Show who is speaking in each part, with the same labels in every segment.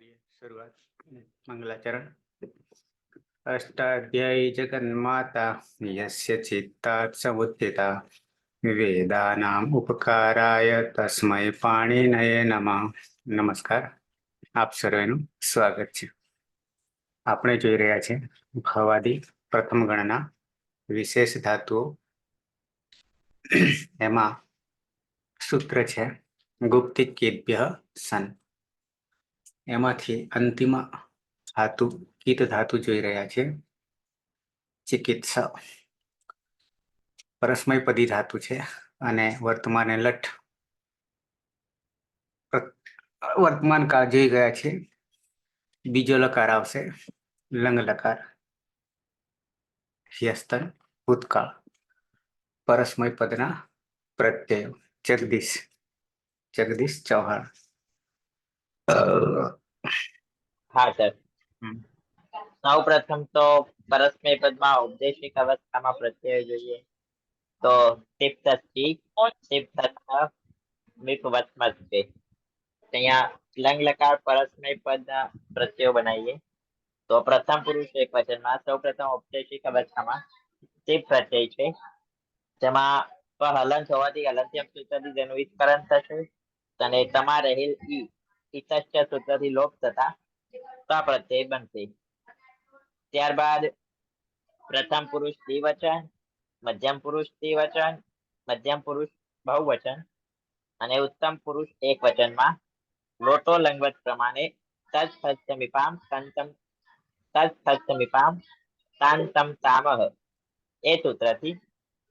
Speaker 1: કરીએ શરૂઆત. મંગલાચરણ. અષ્ટાધ્યાયી જગન્માતા યસ્ય ચિત્તાत् સમુત્થિતા વેદાનામ ઉપકારાય તસ્મૈ પાણિનયે નમઃ. નમસ્કાર, આપ સર્વેનું સ્વાગત છે. આપણે જોઈ રહ્યા છે ભવાદી પ્રથમ ગણના વિશેષ ધાતુઓ. એમાં સૂત્ર છે ગુપ્તિકેભ્ય સન. એમાંથી અંતિમ ધાતુ કીટ ધાતુ જોઈ રહ્યા છે. ચિકિત્સા પરસ્મયપદી ધાતુ છે અને વર્તમાને લઠ વર્તમાન કાળ જોઈ ગયા છે. બીજો લકાર આવશે લંગ લકાર. યસ્તન ભૂતકાળ. પરસ્મય પદના પ્રત્યયો. જગદીશ જગદીશ ચૌહાણ.
Speaker 2: હા સર. સૌ પ્રથમ તો પરસ્મય પદમાં ઔપદેશિક અવસ્થામાં પ્રત્યય જોઈએ તો અહીંયા લંગ લકાર પરસ્મય પદ પ્રત્યયો બનાવીએ તો પ્રથમ પુરુષ એક વચનમાં સૌ પ્રથમ ઔપદેશિક અવસ્થામાં ટીપ પ્રત્યય છે. તેમાં હલન થવાથી હલંત્યમ સૂત્રથી તેનું વિસ્તરણ થશે અને તમા રહેલ ઈતશ્ચ સૂત્રથી લોપ થતા પ્રત્યય બનશે. ત્યારબાદ પ્રથમ પુરુષ દ્વિવચન, મધ્યમ પુરુષ દ્વિવચન, મધ્યમ પુરુષ બહુવચન અને ઉત્તમ પુરુષ એક વચનમાં લોટો લંગવત પ્રમાણે તત્સત્યમિપામ તાંતમ તામહ એ સૂત્રથી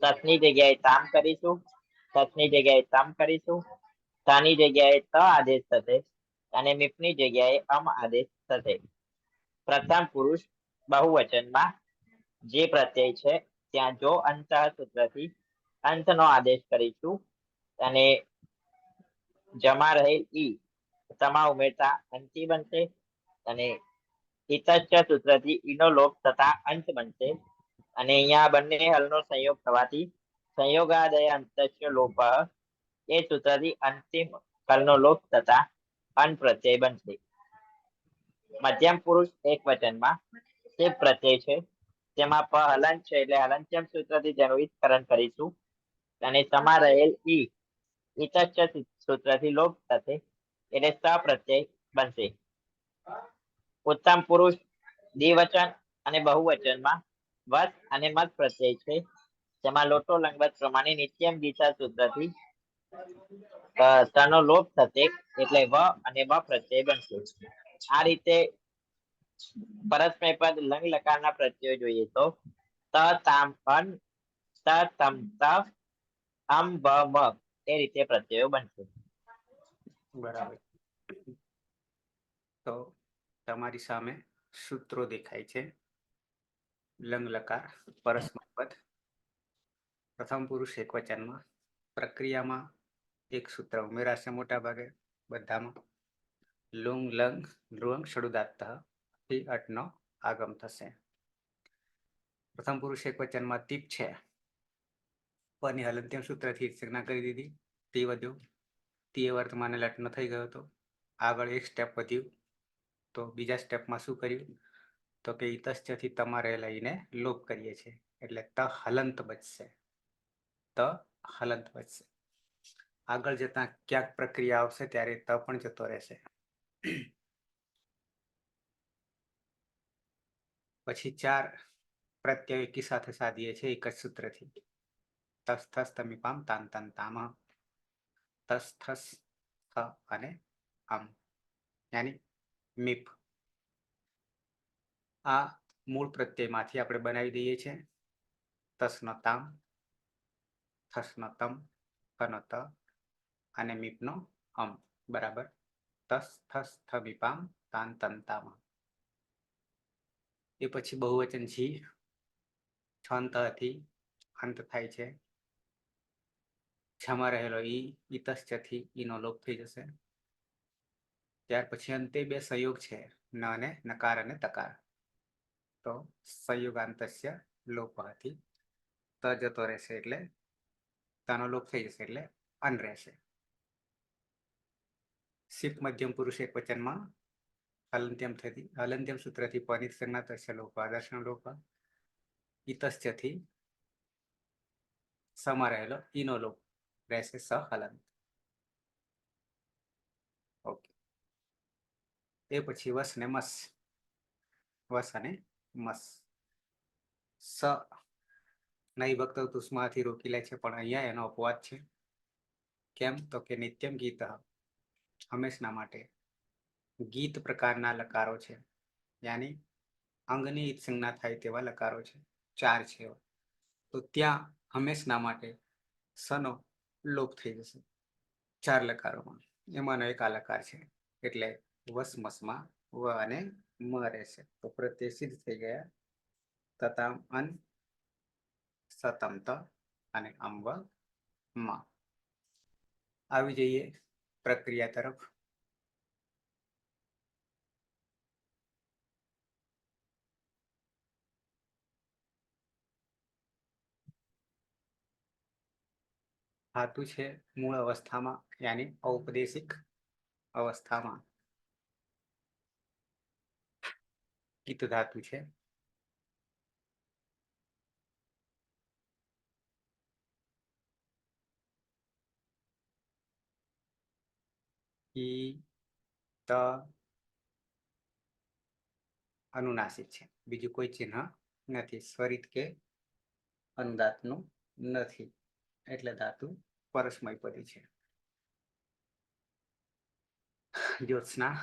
Speaker 2: તસની જગ્યાએ તામ કરીશું, તસની જગ્યાએ તમ કરીશું, તાની જગ્યાએ ત આદેશ થશે અને મીપની જગ્યાએ અમ આદેશ થશે. પ્રથમ પુરુષ બહુવચનમાં જે પ્રત્યય છે ત્યાં જો અંત સૂત્રથી અંતનો આદેશ કરીશું અને જમા રહેલ ઈ તમા ઉમેરતા અંતિ બનશે અને ઈતશ્ચ સૂત્રથી ઈનો લોપ થતા અંત બનશે અને અહીંયા બંને હલનો સંયોગ થવાથી સંયોગાદય અંતસ્ય લોપ એ સૂત્રથી અંતિમ હલનો લોપ થતા અન પ્રત્યય બનશે. મધ્યમ પુરુષ એક વચનમાં તે પ્રત્યય છે જેમાં પ હલન છે એટલે હલંત્યમ સૂત્રથી તેનું વિસ્તરણ કરીશું અને સમા રહેલ ઈતશ્ચ સૂત્રથી લોપ થશે એટલે સ પ્રત્યય બનશે. ઉત્તમ પુરુષ દ્વિવચન અને બહુવચનમાં વત અને મત પ્રત્યય છે જેમાં લોટો લંગવત પ્રમાણે નિત્યમ ગીતા સૂત્રથી તનો લોપ થશે એટલે વ અને વ પ્રત્યય બનશે. આ રીતે પરસ્મય પદ લંગ લકારના પ્રત્યયો જોઈએ તો ત તામ અન, ત તમ ત, અમ બ મ એ રીતે પ્રત્યયો બનશે.
Speaker 1: બરાબર. તો તમારી સામે સૂત્રો દેખાય છે. લંગ લકાર પરસ્મય પદ પ્રથમ પુરુષ એક વચનમાં પ્રક્રિયામાં એક સૂત્ર ઉમેરાશે મોટા ભાગે બધામાં. લુંગ લંગ નૃંગ ષડુદાત્ત થી અટનો આગમ થશે. પ્રથમ પુરુષ એક વચનમાં તીપ છે. પની હલંત્યમ સૂત્રથી સંજ્ઞા કરી દીધી. તી વધ્યું. તી વર્તમાને લટનો થઈ ગયો હતો. આગળ એક સ્ટેપ વધ્યું તો બીજા સ્ટેપમાં શું કર્યું તો કે ઈતશ્ચથી તમારે લઈને લોપ કરીએ છીએ એટલે ત હલંત બચશે. ત હલંત બચશે. આગળ જતા ક્યાંક પ્રક્રિયા આવશે ત્યારે ત પણ જતો રહેશે. પછી ચાર પ્રત્યય એકી સાથે સાધીએ છીએ એક જ સૂત્રથી. તસ થસ તમીપામ તાન તન તામ. તસ થસ થ અને અમ યાની મીપ. આ મૂળ પ્રત્યયમાંથી આપણે બનાવી દઈએ છીએ. તસનો તામ, થસનો તમ, કનો ત અને મીપનો અમ બરાબર તસ થસ થ મીપામ તાન તન તામ. એ પછી બહુવચન છી છંતથી અંત થાય છે. છમાં રહેલો ઈ ઈતશ્ચથી ઈનો લોપ થઈ જશે. ત્યાર પછી અંતે બે સંયોગ છે ન અને નકાર અને તકાર. તો સંયોગાંતસ્ય લોપથી ત જતો રહેશે એટલે તનો લોપ થઈ જશે એટલે અન રહેશે. સિપ મધ્યમ પુરુષ એક વચનમાં હલંત્યમ સૂત્રથી પની સંજ્ઞા તસ્ય લોપ આદર્શનો લોપ ઇતસ્યથી સમા રહેલો ઈનો લોપ રહેશે સ હલંત. ઓકે. એ પછી વસ ને મસ. વસ અને મસ. સ નહીં ભક્ત તુષ્માથી રોકી લે છે, પણ અહીંયા એનો અપવાદ છે. કેમ? તો કે નિત્યમ ગીત હંમેશના માટે ગીત પ્રકારના લકારો છે, યાની અંગની સંજ્ઞા થાય તેવા લકારો છે, 4 છે. તો ત્યાં હંમેશના માટે સનો લોપ થઈ જશે 4 લકારોમાં. એમાંનો એક આ લકાર છે, એટલે વસ મસમાં વ અને મ રહેશે. તો પ્રત્યય સિદ્ધ થઈ ગયા. તતામ અન, સતમ ત અને અંબ માં. આવી જઈએ પ્રક્રિયા તરફ. ધાતુ છે મૂળ અવસ્થામાં, યાની ઔપદેશિક અવસ્થામાં કિત ધાતુ છે. ઈ ત અનુનાસિક છે, બીજું કોઈ ચિહ્ન નથી. સ્વરિત કે અનુદાતનું નથી, એટલે ધાતુ પરસ્મયપદી છે. જ્યોત્સના.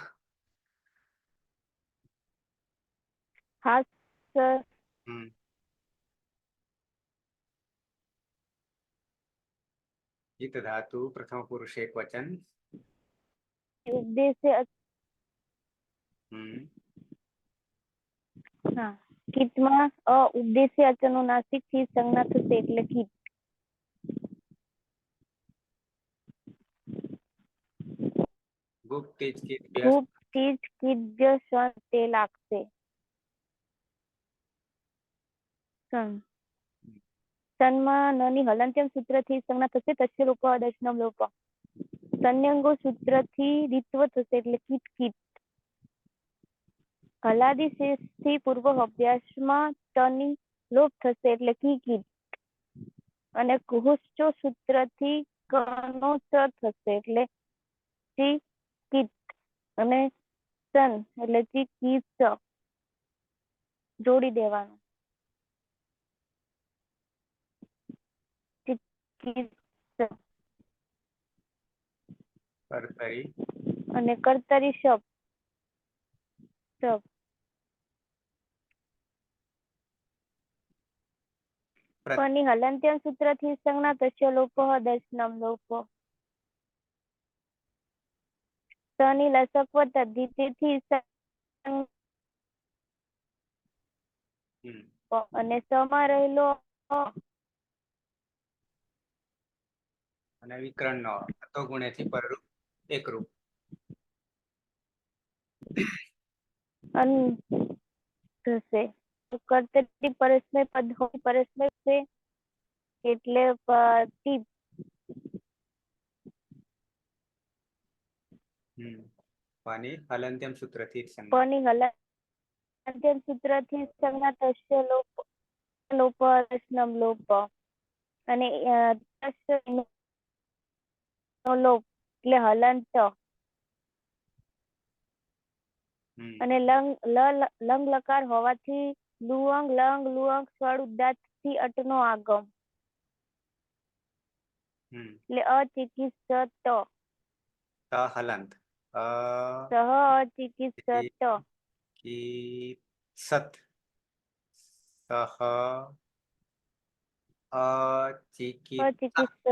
Speaker 3: હા સર.
Speaker 1: હિત ધાતુ પ્રથમ પુરુષ એક વચન.
Speaker 3: ઉદ્દેશ્ય હા કીટમાં ઉદ્દેશ્ય અચનુનાસિક થી સંજ્ઞા થશે એટલે કીટ.
Speaker 1: ગુપ્ત તેજ કીટ
Speaker 3: ગુપ્ત તેજ કીટ વ્યસન તે લાગશે. સનમાં નની હલંત્યમ સૂત્રથી સંજ્ઞા થશે તસ્ય લોપ આદર્શનમ લોપ. સંયંગો સૂત્રથી રીત્વ થશે એટલે કીટ કીટ. હલાદી શેષથી પૂર્વ અભ્યાસમાં તની લોપ થશે એટલે કી કીટ. અને કુહુશ્ચો સૂત્રથી કનો થશે એટલે ચી કીટ. અને સન એટલે ચી કી સ જોડી દેવાનું.
Speaker 1: કર્તરી
Speaker 3: અને કર્તરી શબ્દ પની હલંત્યમ સૂત્રથી સંજ્ઞા તસ્ય લોપ દર્શનમ લોપ. સની લસકવ તદ્ધિતિથી અને સમા રહેલો
Speaker 1: અને વિકરણ નો અતો ગુણ્યથી પરરૂપ એકરૂપ.
Speaker 3: થશે. કર્તરી પરસ્મય પદ હોય, પરસ્મય છે એટલે ટીપ.
Speaker 1: પની હલંત્યમ સૂત્રથી સંજ્ઞા.
Speaker 3: પની હલંત્યમ સૂત્રથી સંજ્ઞા તસ્ય લોપ લોપ દર્શનમ લોપ. અને લોપ એટલે હલંત. અને લંગ લકાર હોવાથી લુઅંગ લંગ લુઅંગ સ્વર ઉદાત થી અટનો આગમ. એટલે અચિકિત્સત
Speaker 1: હલંત
Speaker 3: સહ અચિકિત્સત
Speaker 1: કી સત સહ
Speaker 3: અચિકિત્સત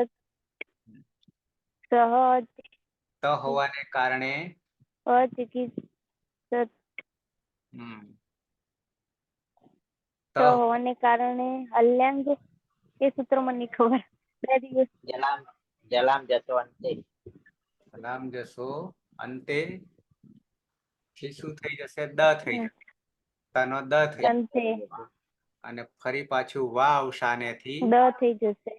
Speaker 3: સહ
Speaker 1: ત હોવાને કારણે
Speaker 3: અચિકિત્સત
Speaker 1: ત
Speaker 3: હોવાને કારણે અલ્યાંગ એ સૂત્ર મને નહીં ખબર.
Speaker 2: જલામ જસો અંતે.
Speaker 1: જલામ જસો અંતે થી શું થઈ જશે? દ થઈ જશે. તનો દ થઈ
Speaker 3: અંતે
Speaker 1: અને ફરી પાછું વા અવસાને થી
Speaker 3: દ થઈ જશે.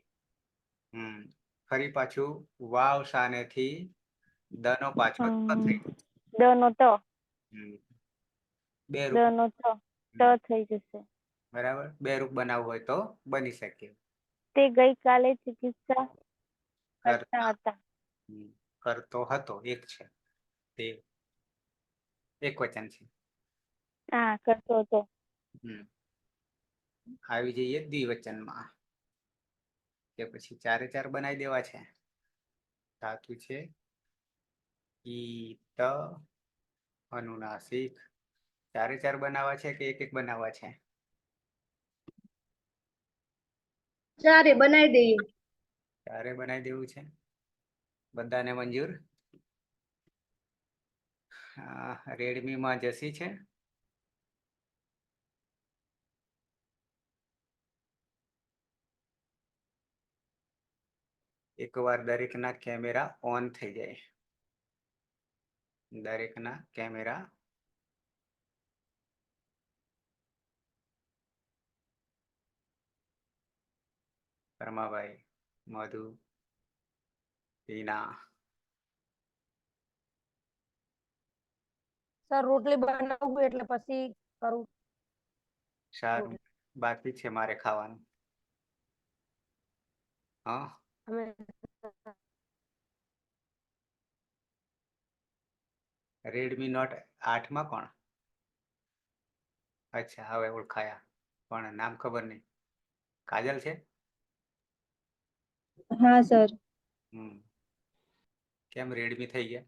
Speaker 1: ફરી પાછું વા અવસાને થી દ નો પાછો ત થઈ જશે.
Speaker 3: દ નો ત
Speaker 1: બે
Speaker 3: દ
Speaker 1: રૂપ
Speaker 3: નો થ ત થઈ જશે.
Speaker 1: બરાબર. બે રૂપ બનાવવું હોય તો બની શકે.
Speaker 3: તે ગઈકાલે ચિકિત્સા કરતા
Speaker 1: કરતા
Speaker 3: હતા.
Speaker 1: કરતો હતો એક છે તે એક વચન છે.
Speaker 3: હા, કરતો હતો.
Speaker 1: આવી જઈએ દ્વિવચનમાં કે પછી ચારે ચાર બનાવી દેવા છે. ધાતુ છે ઈત અનુનાસિક. ચારે ચાર બનાવવા છે કે એક એક બનાવવા છે?
Speaker 4: ચારે બનાવી દઈએ.
Speaker 1: ચારે બનાવી દેવું છે. બધાને મંજૂર? રેડમી માં જસી છે. એકવાર દરેકના કેમેરા ઓન થઈ જાય. દરેકના કેમેરા પરમાભાઈ, મધુ, હિના.
Speaker 4: સર રોટલી બનાવું એટલે પછી કરું.
Speaker 1: સારું, બાકી છે મારે ખાવાનું. હા,
Speaker 4: અમે
Speaker 1: રેડમી નોટ 8 માં કોણ? અચ્છા, હવે ઓળખાયા, પણ નામ ખબર નહીં. કાજલ છે?
Speaker 4: હા સર.
Speaker 1: કેમ રેડમી થઈ ગયા?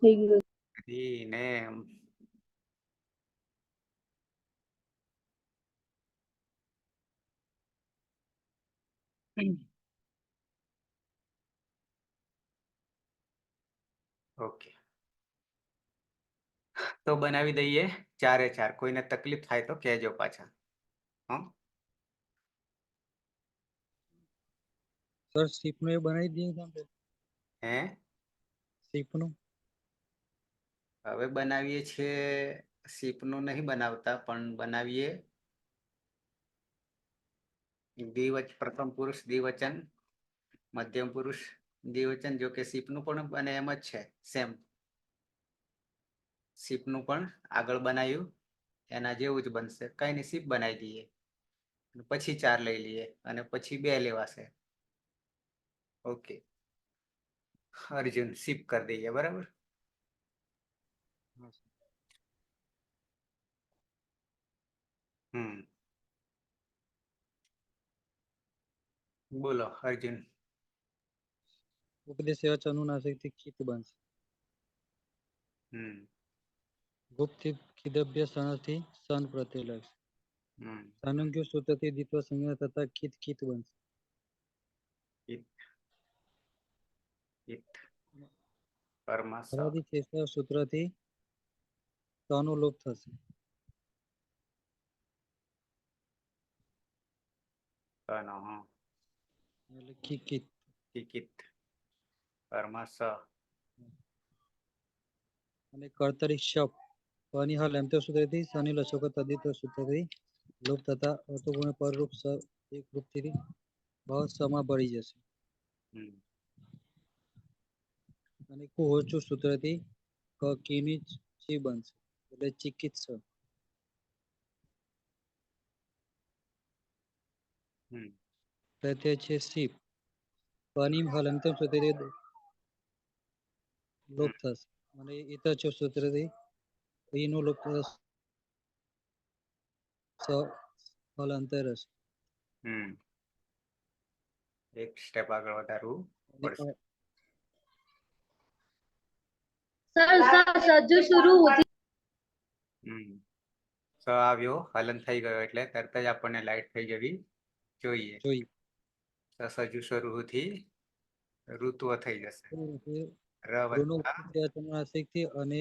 Speaker 4: થઈ ગયું.
Speaker 1: ને ઓકે, તો બનાવી દઈએ ચારે ચાર. કોઈને તકલીફ થાય તો કહેજો પાછા. હા,
Speaker 5: સર સીપનું એ બનાવી દઈએ આપણે.
Speaker 1: હે
Speaker 5: સીપનું
Speaker 1: હવે બનાવીએ છીએ. સીપનું નહીં બનાવતા, પણ બનાવીએ પ્રથમ પુરુષ દ્વિવચન, મધ્યમ પુરુષ દ્વિવચન. જો કે સીપનું પણ બને એમ જ છે, સેમ. સીપનું પણ આગળ બનાવ્યું એના જેવું જ બનશે. કઈ નહીં, સીપ બનાવી દઈએ, પછી ચાર લઈ લઈએ અને પછી બે લેવાશે. ઓકે, અર્જુન સીપ કરી દઈએ. બરાબર. બોલો અર્જુન.
Speaker 5: ઉપદેશ એવા અનુનાસિકથી કિત બનશે. ગુપ્ત કિદભ્ય સણથી સન પ્રત્યય લાગશે. સાનંગ્ય સૂત્રથી દ્વિત્વ સંજ્ઞા થતા કિત કિત બનશે. ફરાદી કેશવ સૂત્રથી તનો લોપ થશે. એટલે કિકિત.
Speaker 1: કિકિત. કર્મસ.
Speaker 5: અને કર્તરી શપ અનિહલ એમ તો સૂત્રથી શનિ લસકો તદિત્વ સૂત્રથી લોપ થતા અર્થપૂર્ણ પરરૂપ એક રૂપથી ભાવ સમા ભળી જશે. અને કુહોચું સૂત્રથી કીની ચી બનશે, એટલે ચિકિત્સ. પ્રત્યય છે સીપ. પનિમ હલંતમ સૂત્રથી લોપ થશે. અને ઇતચ સૂત્રથી ઈનો લોપ થશે. હલંતર હશે.
Speaker 1: એક સ્ટેપ આગળ વધારવું પડશે.
Speaker 4: સજ્જુ શરૂ
Speaker 1: સ આવ્યો, હલન થઈ ગયો એટલે તરત જ આપણને લાઈટ થઈ જવી જોઈએ. સજુ શરૂથી ઋતુઓ થઈ જશે.
Speaker 5: અને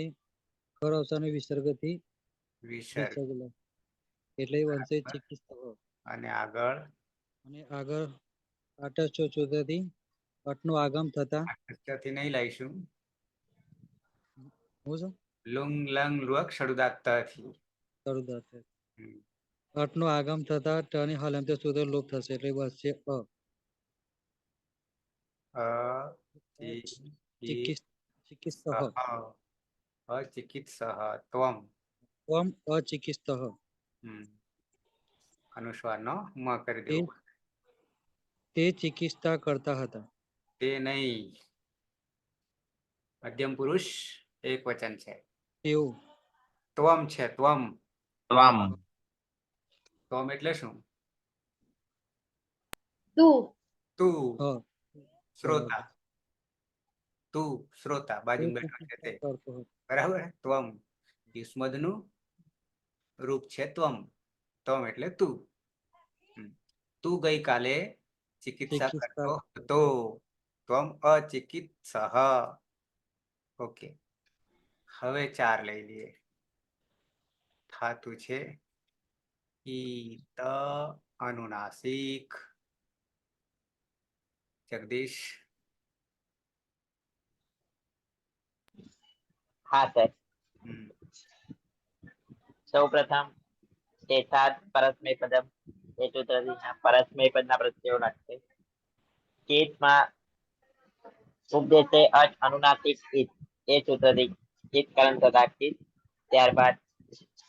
Speaker 5: ખર અવસાન વિસર્ગથી
Speaker 1: વિસર્ગ
Speaker 5: એટલે બનશે ચિકિત્સક.
Speaker 1: અને આગળ
Speaker 5: આટસ્થ સૂત્રથી અટનું આગમ થતા
Speaker 1: થી નહીં લાવીશું.
Speaker 5: હું છું
Speaker 1: લુંગ લંગ લુઅક શરૂદાતથી
Speaker 5: અટનું આગમ થતા ટની હલંત સૂત્ર લોપ થશે, એટલે બનશે ચિકિત્સક.
Speaker 1: અચિકિત્સઃ ત્વમ.
Speaker 5: ત્વમ અચિકિત્સઃ
Speaker 1: અનુસ્વારનો મ કરી દેવું.
Speaker 5: તે ચિકિત્સા કરતા હતા.
Speaker 1: તે નહીં. મધ્યમ પુરુષ એક વચન છે.
Speaker 5: તેઓ
Speaker 1: ત્વમ છે. ત્વમ.
Speaker 2: ત્વમ
Speaker 1: ત્વમ એટલે શું?
Speaker 4: તું
Speaker 1: તું
Speaker 5: હ
Speaker 1: શ્રોતા. તું શ્રોતા બાજુ બેઠો છે તે. બરાબર. ત્વમ યુષ્મદનું રૂપ છે ત્વમ. ત્વમ એટલે તું. તું ગઈકાલે ચિકિત્સા કરતો હતો. ત્વમ અચિકિત્સઃ. ઓકે. હવે 4 લઈ લઈએ. થાતું છે ઈત અનુનાસિક. જગદીશ.
Speaker 2: હા સર. સૌ પ્રથમ ચેતાદ પરસ્મય પદમ એ સૂત્રથી પરસ્મય પદના પ્રત્યયો લાગશે. ચેતમાં ઉપદેશે અચ અનુનાસિક ઇત એ સૂત્રથી ચિત કરણ તથા ચિત. ત્યારબાદ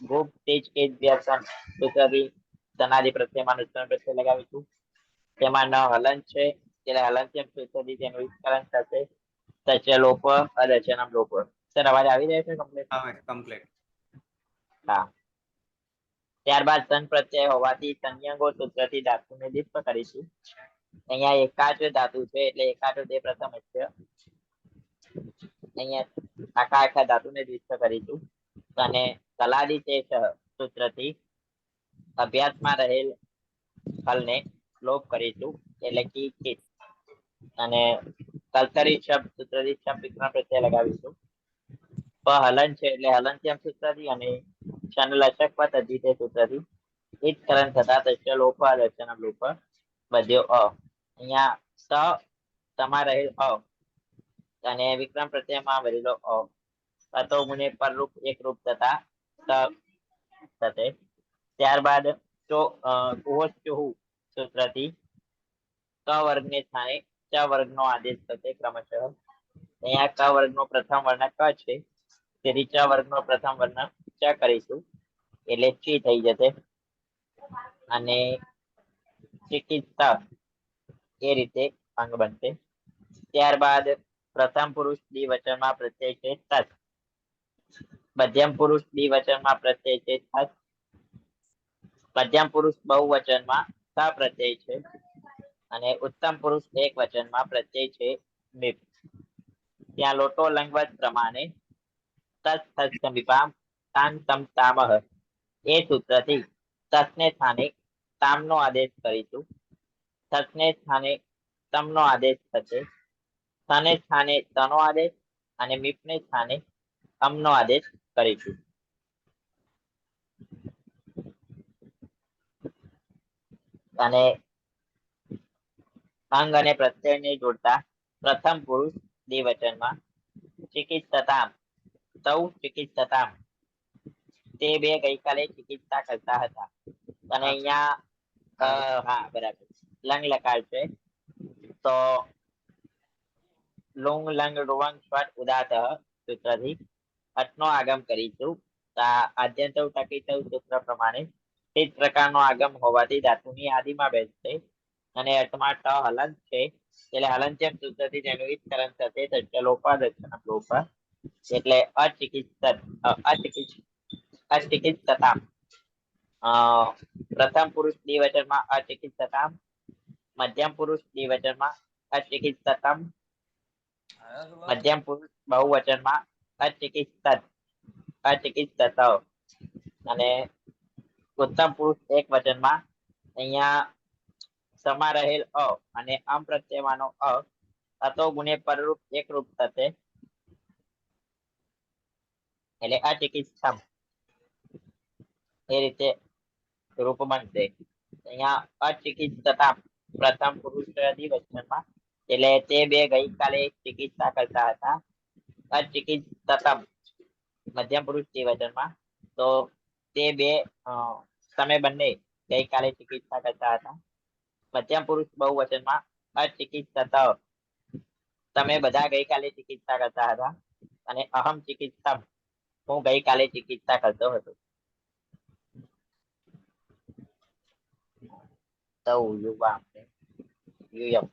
Speaker 2: ગુપ તેજ કે વ્યસન સૂત્રથી સનાદી પ્રત્યયમાં ઉત્તમ પ્રત્યય લગાવીશું. તેમાં ન હલન છે એટલે હલનચયમ સૂત્રથી તેનું વિસ્તરણ થશે. તચ્ય લોપ અદચનમ લોપ. સર અવાજ આવી રહ્યો છે કમ્પ્લીટ?
Speaker 1: કમ્પ્લીટ.
Speaker 2: હા. ત્યારબાદ સન પ્રત્યય હોવાથી સંયંગો સૂત્રથી ધાતુને દીપ્ત કરીશું. અહીંયા એકાચ ધાતુ છે એટલે એકાચ તે પ્રથમ છે. અહીંયા આખા ધાતુને દીપ્ત કરીશું. અને કલાદી તે સૂત્રથી અભ્યાસમાં રહેલ ફલને લોપ કરીશું એટલે કે ચિત. અને કલ્તરી શબ્દ સૂત્રથી શબ્દ વિગ્રહ પ્રત્યય લગાવીશું. હલન છે એટલે હલનચયમ સૂત્રથી અને શન લચક પદ અધિતે સૂત્રથી ઇત કરણ થતા તસ્ય લોપ દર્શન લોપ બધ્યો અ. અહીંયા સ તમા રહેલ અ અને વિક્રમ પ્રત્યયમાં વરેલો અ. અતો ગુણે પરરૂપ એક રૂપ થતા થશે. ત્યારબાદ સૂત્રથી ક વર્ગને સ્થાને ચ વર્ગનો આદેશ થશે ક્રમશઃ. અહીંયા ક વર્ગનો પ્રથમ વર્ણ ક છે તેથી ચ વર્ગનો પ્રથમ વર્ણ ચ કરીશું એટલે ચી થઈ જશે. અને ચિકિત્સા એ રીતે અંગ બનશે. ત્યારબાદ પ્રથમ પુરુષ દ્વિવચનમાં પ્રત્યય છે તત. મધ્યમ પુરુષ દ્વિવચનમાં પ્રત્યય છે તત. મધ્યમ પુરુષ બહુવચનમાં સ પ્રત્યય છે. અને ઉત્તમ પુરુષ એક વચનમાં પ્રત્યય છે મિપ. ત્યાં લોટો લંગવત પ્રમાણે એ સૂત્રથી તત્ને સ્થાને તામનો આદેશ કરીશું. તત્ને સ્થાને તમનો આદેશ થશે. સ્થાને સ્થાને તનો આદેશ અને મીપને સ્થાને અમનો આદેશ કરીશું. અને અંગ અને પ્રત્યયને જોડતા પ્રથમ પુરુષ દ્વિવચનમાં ચિકિત્સતામ સૌ ચિકિત્સતામ તે બે ગઈકાલે ચિકિત્સા કરતા હતા. અને અહીંયા હા બરાબર લંગ લકાર છે તો લુંગ લંગ રુવંગ સ્વટ ઉદાત સૂત્રથી અટનો આગમ કરીશું. આદ્યંત ટકી સૂત્ર પ્રમાણે તે જ પ્રકારનો આગમ હોવાથી ધાતુની આદિમાં બેસશે. અને અટમાં ટ હલન છે એટલે હલનચયમ સૂત્રથી તેનું વિસ્તરણ થશે તસ્ય લોપા દર્શન લોપા. એટલે અચિકિત્સતામ પ્રથમ પુરુષ દ્વિવચનમાં અચિકિત્સતામ. મધ્યમ પુરુષ દ્વિવચનમાં અચિકિત્સતમ. મધ્યમ પુરુષ બહુવચનમાં અચિકિત્સત. અને ઉત્તમ પુરુષ એક વચનમાં અહીંયા સમા રહેલ અ અને આમ પ્રત્યયવાનો અ અતો ગુણે પરરૂપ એક રૂપ થશે એટલે અચિકિત્સમ એ રીતે રૂપ બનશે. અહીંયા અચિકિત્સતામ પ્રથમ પુરુષ દ્વિવચનમાં એટલે તે બે ગઈકાલે ચિકિત્સા કરતા હતા. અચિકિત્સતમ મધ્યમ પુરુષ દ્વિવચનમાં તો તે બે તમે બંને ગઈકાલે ચિકિત્સા કરતા હતા. મધ્યમ પુરુષ બહુવચનમાં અચિકિત્સત તમે બધા ગઈકાલે ચિકિત્સા કરતા હતા. અને અહમ ચિકિત્સમ હું ગઈકાલે ચિકિત્સા કરતો હતો. તો યુવા આપણે યુયમ.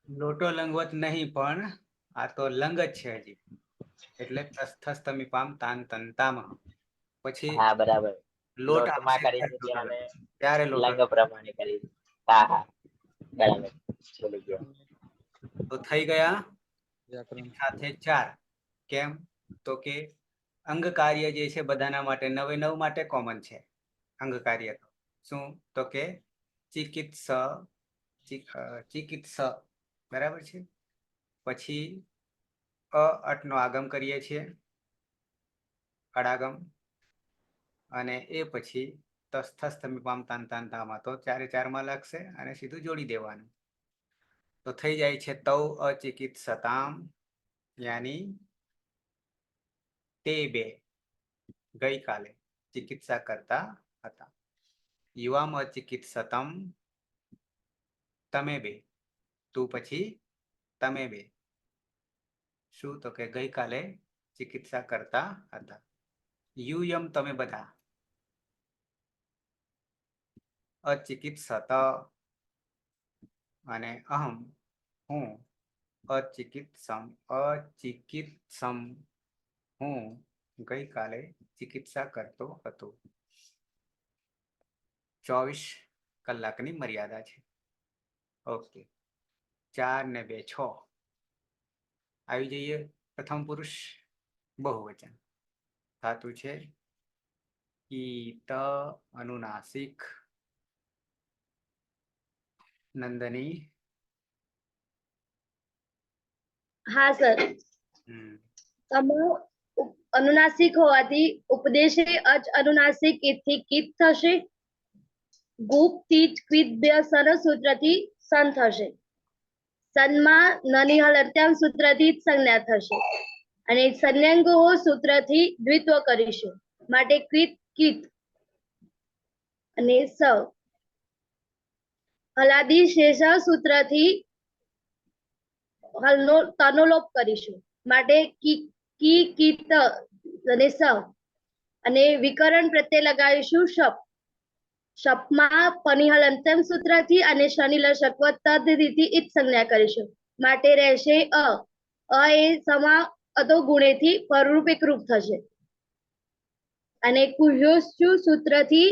Speaker 1: લોટો લંગવત નહીં પણ આ તો લંગ જ છે હજી, એટલે થસ તમી પામ તાન તન તામ. પછી
Speaker 2: હા બરાબર.
Speaker 1: લોટ
Speaker 2: લોટમાં
Speaker 1: આવશે
Speaker 2: કરીશું ત્યારે
Speaker 1: ત્યારે લોટો
Speaker 2: લંગ પ્રમાણે કરીશું. હા હા બરાબર ભૂલી ગયો.
Speaker 1: તો થઈ ગયા
Speaker 5: વ્યાકરણ.
Speaker 1: સાથે 4. કેમ? તો કે અંગ કાર્ય જે છે બધાના માટે 9 માટે કોમન છે. અંગ કાર્ય તો શું? તો કે ચિકિત્સ બરાબર છે. પછી અટનો આગમ કરીએ છીએ, અડાગમ, અને એ પછી તસ્થસ્થ પામ તાન તાન તામાં તો 4 માં લાગશે અને સીધું જોડી દેવાનું. તો થઈ જાય છે તૌ અચિકિત્સતામ, યાની તે બે ગઈકાલે ચિકિત્સા કરતા હતા. યુવામ અચિકિત્સતમ, તમે બે. તું પછી તમે બે. શું? તો કે ગઈકાલે ચિકિત્સા કરતા હતા. યુયમ તમે બધા. અચિકિત્સત અને અહમ હું. અચિકિત્સમ હું ગઈકાલે ચિકિત્સા કરતો હતો. 24 કલાકની મર્યાદા છે. ઓકે, 4 ને 2 6. આવી જઈએ પ્રથમ પુરુષ બહુવચન. ધાતુ છે ઈત અનુનાસિક. નંદની.
Speaker 4: હા સર. અનુનાસિક હોવાથી ઉપદેશે અચ અનુનાસિક થી કિત થશે. ગુપ તીજ ક્વિત બે સૂત્રથી સન થશે. સનમાં નની હલત્યામ સૂત્રથી સંજ્ઞા થશે અને સંન્યાંગો સૂત્રથી દ્વિત્વ કરીશું, માટે ક્વિત કિત અને સ. હલાદી શેષ સૂત્રથી હલનો તનોલોપ કરીશું, માટે કી કિત અને સ. અને વિકરણ પ્રત્યે લગાવીશું શપ. શપમાં પનિહલ અંતમ સૂત્રથી અને શનિ લશક તદ્ધિથી ઈત સંજ્ઞા કરીશું, માટે રહેશે અ. એ સમા અતો ગુણેથી પરરૂપ એકરૂપ થશે અને કુહ્યોશ્ચુ સૂત્રથી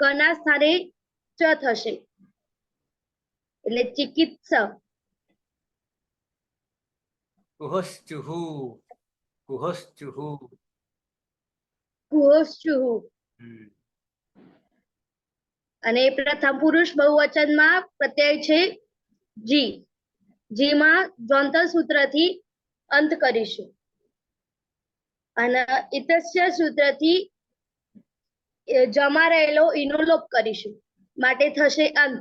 Speaker 4: કના સ્થાને ચ થશે, એટલે ચિકિત્સા.
Speaker 1: કુહોશ્ચુહુ.
Speaker 4: કુહોશ્ચુહુ. અને પ્રથમ પુરુષ બહુવચનમાં પ્રત્યય છે જી. જીમાં દ્વંદ સૂત્રથી અંત કરીશું અને ઇતસ્ય સૂત્રથી જમા રહેલો ઈનો લોપ કરીશું, માટે થશે અંત.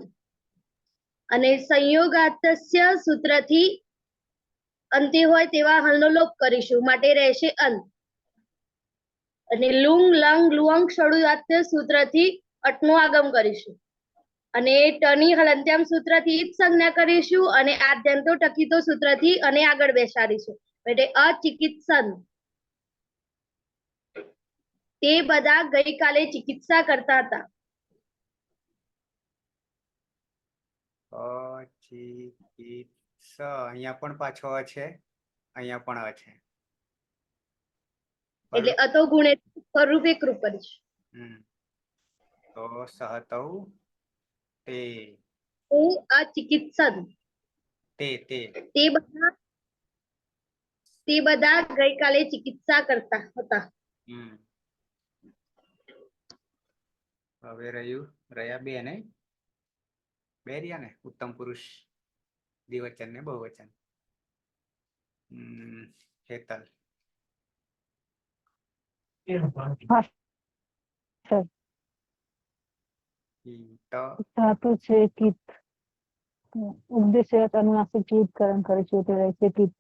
Speaker 4: અને સંયોગાત્ય સૂત્રથી અંતે હોય તેવા હલનો લોપ કરીશું, માટે રહેશે અંત. અને લુંગ લંગ લુઅંગ ષડુદાત્ય સૂત્રથી અટનો આગમ કરીશું અને ટની હલંત્યામ સૂત્રથી ઈત સંજ્ઞા કરીશું અને આદ્યંતો ટકીતો સૂત્રથી અને આગળ બેસાડીશું, એટલે અચિકિત્સન. તે બધા ગઈકાલે ચિકિત્સા કરતા હતા.
Speaker 1: અહીંયા પણ પાછો અ છે, અહીંયા પણ અ છે.
Speaker 4: એટલે અતો ગુણે પરરૂપ એકરૂપ કરીશું.
Speaker 1: તો સહતૌ તે.
Speaker 4: હું અચિકિત્સન. તે બધા ગઈકાલે ચિકિત્સા કરતા હતા.
Speaker 1: હવે રહ્યા બે ને બે રહ્યા ને ઉત્તમ પુરુષ દ્વિવચન ને બહુવચન. હેતલ.
Speaker 6: ધાતુ છે કિત. ઉપદેશ અનુનાસિક કિતકરણ કરીશું, તે રહેશે કિત.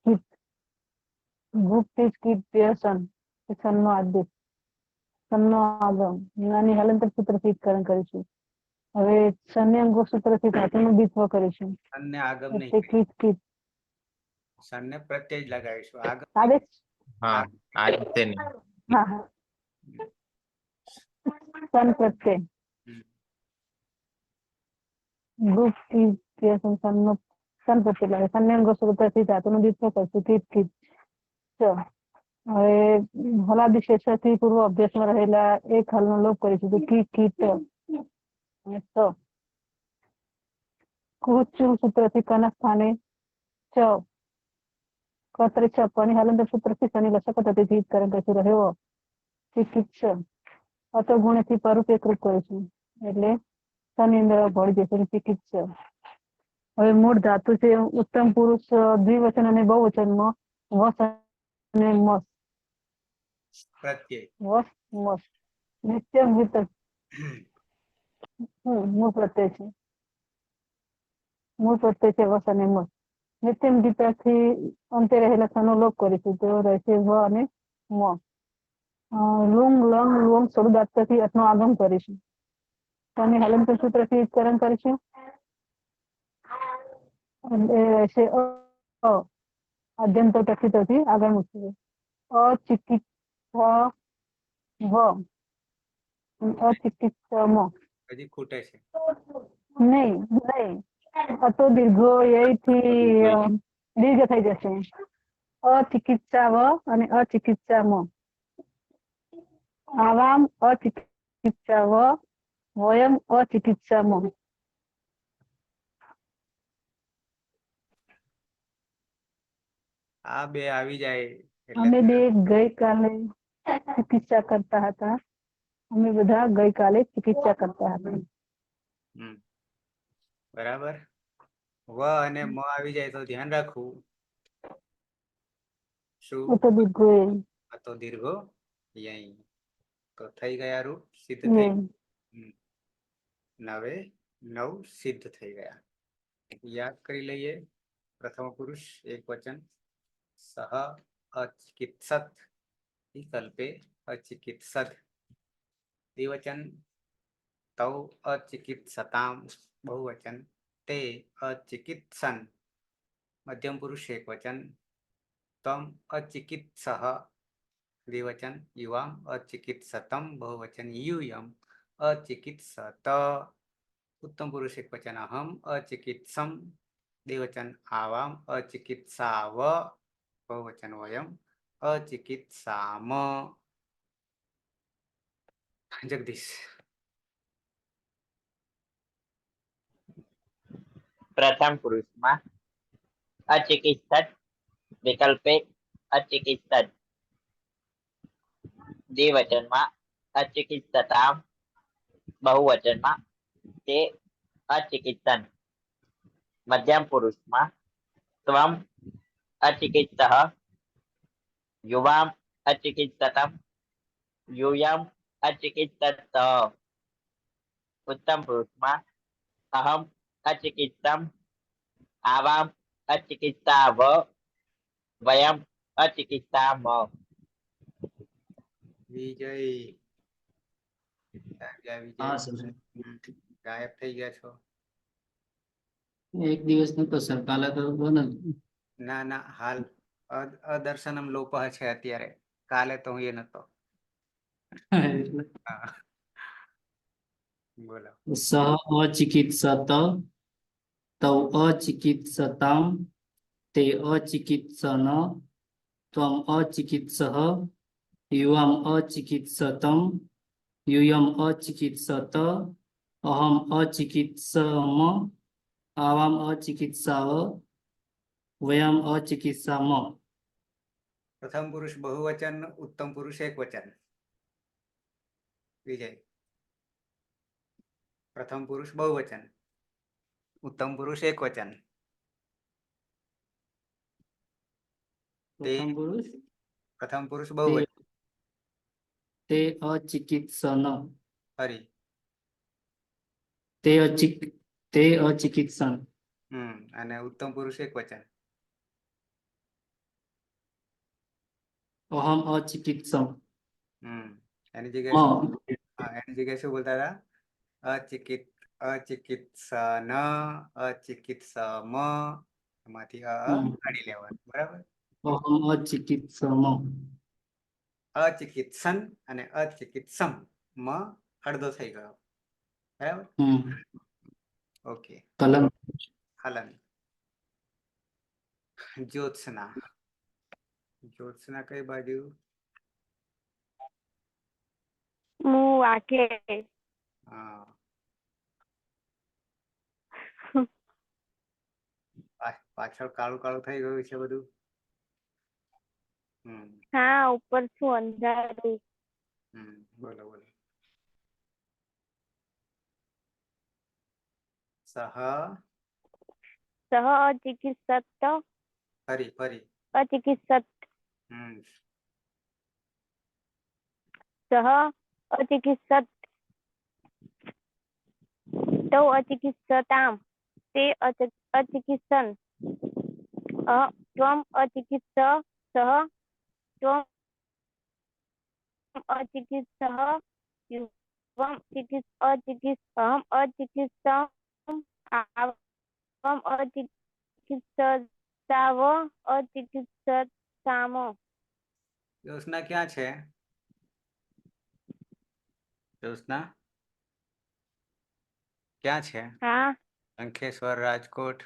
Speaker 6: કિત ગુપ્ત કિત સન, સનનો આદેશ, સનનો આગમ, નાની હલંતર સૂત્ર કિતકરણ કરીશું, હવે સન્યંગો સૂત્રથી ધાતુનું દ્વિત્વ કરીશું
Speaker 1: સનને આગમ નહીં
Speaker 6: એટલે
Speaker 1: કરીએ.
Speaker 6: કીટ કીટ
Speaker 1: સનને પ્રત્યય જ લગાવીશું. આગમ
Speaker 6: આવે છે?
Speaker 2: હા આ રીતે નહીં.
Speaker 6: હા હા સન પ્રત્યય
Speaker 1: હમ.
Speaker 6: ગ્રુપ સન પ્રત્યય લાગે સન્યંગો સૂત્રથી ધાતુનું દ્વિત્વ કરીશું કીટ કીટ ચ હવે હલાદી શેષથી પૂર્વ અભ્યાસમાં રહેલા એક હાલનો લોપ કરીશું તો કી કીટ અને ત કુચુ સૂત્રથી કના સ્થાને ચ કર્તરી છ પની હાલંદર સૂત્રથી શનિ લસક તથિત કરણ કરીશું રહ્યો ચિકિત્સ અતો ગુણથી પરુપ એકરૂપ કરીશું એટલે શનિ અંદર ભળી જશે ચિકિત્સ હવે મૂળ ધાતુ છે ઉત્તમ પુરુષ દ્વિવચન અને બહુવચનમાં વસ અને મસ
Speaker 1: પ્રત્યય.
Speaker 6: વસ મસ નિત્યમ ગીત મૂળ પ્રત્યય છે મૂળ પ્રત્યય છે વસ અને મસ નિત્યમ ગીતાથી અંતે રહેલા સ્થાનો લોપ કરીશું તો રહેશે વ અને મ લુંગ લંગ લુંગ સ્વરૂદાત્તથી અટનો આગમ કરીશું અને હલંતર સૂત્રથી કરણ કરીશું અને રહેશે અદ્યંત ટકીથી આગળ મૂકીશું અચિકિત્સ વ અચિકિત્સમ
Speaker 1: હજી ખૂટે છે.
Speaker 6: નહીં નહીં અતો દીર્ઘો એથી દીર્ઘ થઈ જશે અચિકિત્સા વ અને અચિકિત્સા મ આવામ અચિકિત્સા વ વયમ અચિકિત્સા મ
Speaker 1: આ બે આવી જાય
Speaker 6: અમે
Speaker 1: એટલે
Speaker 6: બે ગઈકાલે ચિકિત્સા કરતા હતા અમે બધા ગઈકાલે ચિકિત્સા કરતા હતા
Speaker 1: હમ. બરાબર. વ અને મ આવી જાય તો ધ્યાન રાખવું શું
Speaker 6: અતો દીર્ઘો એ
Speaker 1: આ તો દીર્ઘો યઈ તો થઈ ગયા રૂપ સિદ્ધ થઈ. હમ. નવે નવ સિદ્ધ થઈ ગયા. યાદ કરી લઈએ. પ્રથમ પુરુષ એક વચન સહ અચિકિત્સત વિકલ્પે અચિકિત્સત દ્વિવચન તૌ અચિકિત્સતામ બહુવચન તે અચિકિત્સન મધ્યમ પુરુષ એક વચન તમ અચિકિત્સહ દ્વિવચન યુવામ અચિકિત્સતમ બહુવચન યુયમ અચિકિત્સત ઉત્તમ પુરુષ એક વચન અહમ અચિકિત્સમ દ્વિવચન આવામ અચિકિત્સાવ બહુવચન વયમ અચિકિત્સામ. જગદીશ.
Speaker 2: પ્રથમ પુરુષમાં અચિકિત્સત વિકલ્પે અચિકિત્સત દ્વિવચનમાં અચિકિત્સતામ બહુવચનમાં તે અચિકિત્સન મધ્યમ પુરુષમાં ત્વમ અચિકિત્સહ યુવામ અચિકિત્સતમ યુયમ અચિકિત્સત ઉત્તમ પુરુષમાં અહમ અચિકિત્સમ આવામ અચિકિત્સાવ વયમ અચિકિત્સામ.
Speaker 1: વિજય.
Speaker 7: હા સર
Speaker 1: ગાયબ થઈ ગયા છો.
Speaker 7: એક દિવસ નતો સર કાલે તો બને
Speaker 1: ના ના હાલ અદર્શનમ લોપ છે અત્યારે. કાલે તો હું એ નતો.
Speaker 7: એટલે
Speaker 1: હા. બોલો.
Speaker 7: સહ અચિકિત્સત તૌ અચિકિત્સતામ તે અચિકિત્સન ત્વમ અચિકિત્સહ યુવામ અચિકિત્સતમ યુયમ અચિકિત્સત અહમ અચિકિત્સમ આવામ અચિકિત્સાવ વયમ અચિકિત્સામ.
Speaker 1: પ્રથમ પુરુષ બહુવચન ઉત્તમ પુરુષ એક વચન. વિજય. પ્રથમ પુરુષ બહુવચન ઉત્તમ પુરુષ એક વચન. તે પ્રથમ પુરુષ બહુવચન
Speaker 7: તે અચિકિત્સન
Speaker 1: હરી.
Speaker 7: તે અચિકિત્સન
Speaker 1: અને ઉત્તમ પુરુષ એક વચન.
Speaker 7: અહમ અચિકિત્સમ
Speaker 1: એની જગ્યાએ શું? એની જગ્યાએ શું બોલતા હતા? અચિકિત્સન અચિકિત્સમ એમાંથી
Speaker 7: હમ.
Speaker 1: કાઢી લેવાનું બરાબર.
Speaker 7: અહમ અચિકિત્સમ
Speaker 1: અચિકિત્સન અને અચિકિત્સમ મ અડધો થઈ ગયો બરાબર. ઓકે
Speaker 7: કલમ
Speaker 1: હલન. જ્યોત્સના જ્યોત્સના કઈ બાજુ?
Speaker 3: હું વાકે
Speaker 1: હા પાછળ કાળું કાળું થઈ ગયું છે બધું.
Speaker 3: હા ઉપર છું અંધારું.
Speaker 1: બોલો બોલો. સહ
Speaker 3: સહ અચિકિત્સત
Speaker 1: ફરી ફરી
Speaker 3: અચિકિત્સત સહ અચિકિત્સત તૌ અચિકિત્સતામ તે અચિકિત્સન ત્વમ અચિકિત્સ સહ ત્વમ અચિકિત્સઃ યુવમ અહમ અચિકિત્સમ આવમ અચિકિત્સતાવ અચિકિત્સતામ.
Speaker 1: જ્યોત્સના ક્યાં છે? જ્યોત્સના ક્યાં છે?
Speaker 3: હા
Speaker 1: અંકલેશ્વર, રાજકોટ?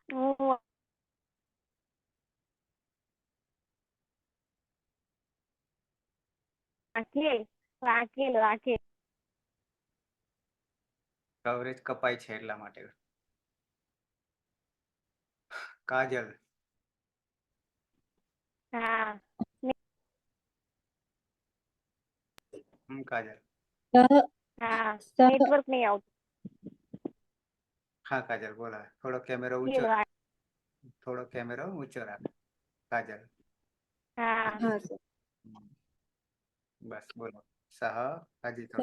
Speaker 3: હું વાકે
Speaker 1: કવરેજ કપાય છે એટલા માટે. કાજલ
Speaker 3: હા
Speaker 1: કાજલ
Speaker 3: હા નેટવર્ક નહીં આવતું.
Speaker 1: હા કાજલ બોલો. થોડો કેમેરો ઊંચો થોડો કેમેરો ઊંચો રાખ કાજલ.
Speaker 3: હા
Speaker 1: બસ બોલો. સહ હજી તો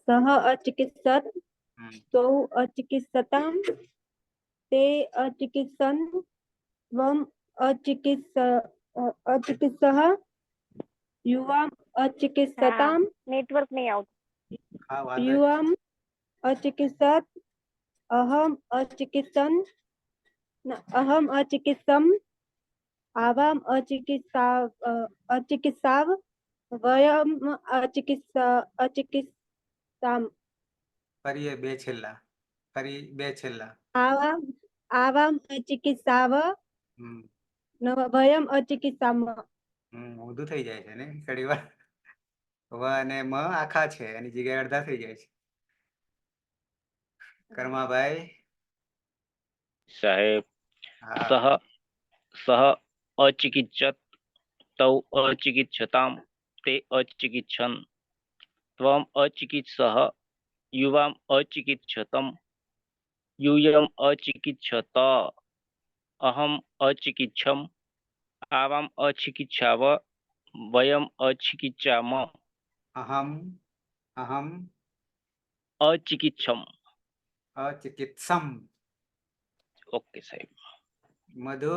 Speaker 8: સહ અચિકિત્સત તૌ અચિકિત્સતામ તે અચિકિત્સન ત્વમ અચિકિત્સઃ યુવામ અચિકિત્સતામ
Speaker 3: નેટવર્ક નહીં આવતું.
Speaker 1: હા વાંધો
Speaker 8: યુવામ અચિકિત્સત અહમ અચિકિત્સન અહમ અચિકિત્સમ આવામ અચિકિત્સાવ વયમ અચિકિત્સામ
Speaker 1: ફરી બે છેલ્લા ફરી બે છેલ્લા
Speaker 8: આવામ અચિકિત્સાવ વયમ અચિકિત્સામ.
Speaker 1: ઊંધું થઈ જાય છે ને ઘણી વાર. વ અને મ આખા છે એની જગ્યાએ અડધા થઈ જાય છે. કર્માભાઈ
Speaker 2: સાહેબ
Speaker 1: હા
Speaker 2: સહ અચિકિત્સત તૌ અચિકિત્સતામ તે અચિકિત્સન ત્વમ અચિકિત્સઃ યુવામ અચિકિત્સતમ यूयम अचिकित्सत अहम अचिकित्सम आवाम अचिकित्साव वयम अचिकित्साम
Speaker 1: અહમ અહમ
Speaker 2: अचिकित्सम.
Speaker 1: અચિકિત્સમ.
Speaker 2: ओके साहेब.
Speaker 1: મધુ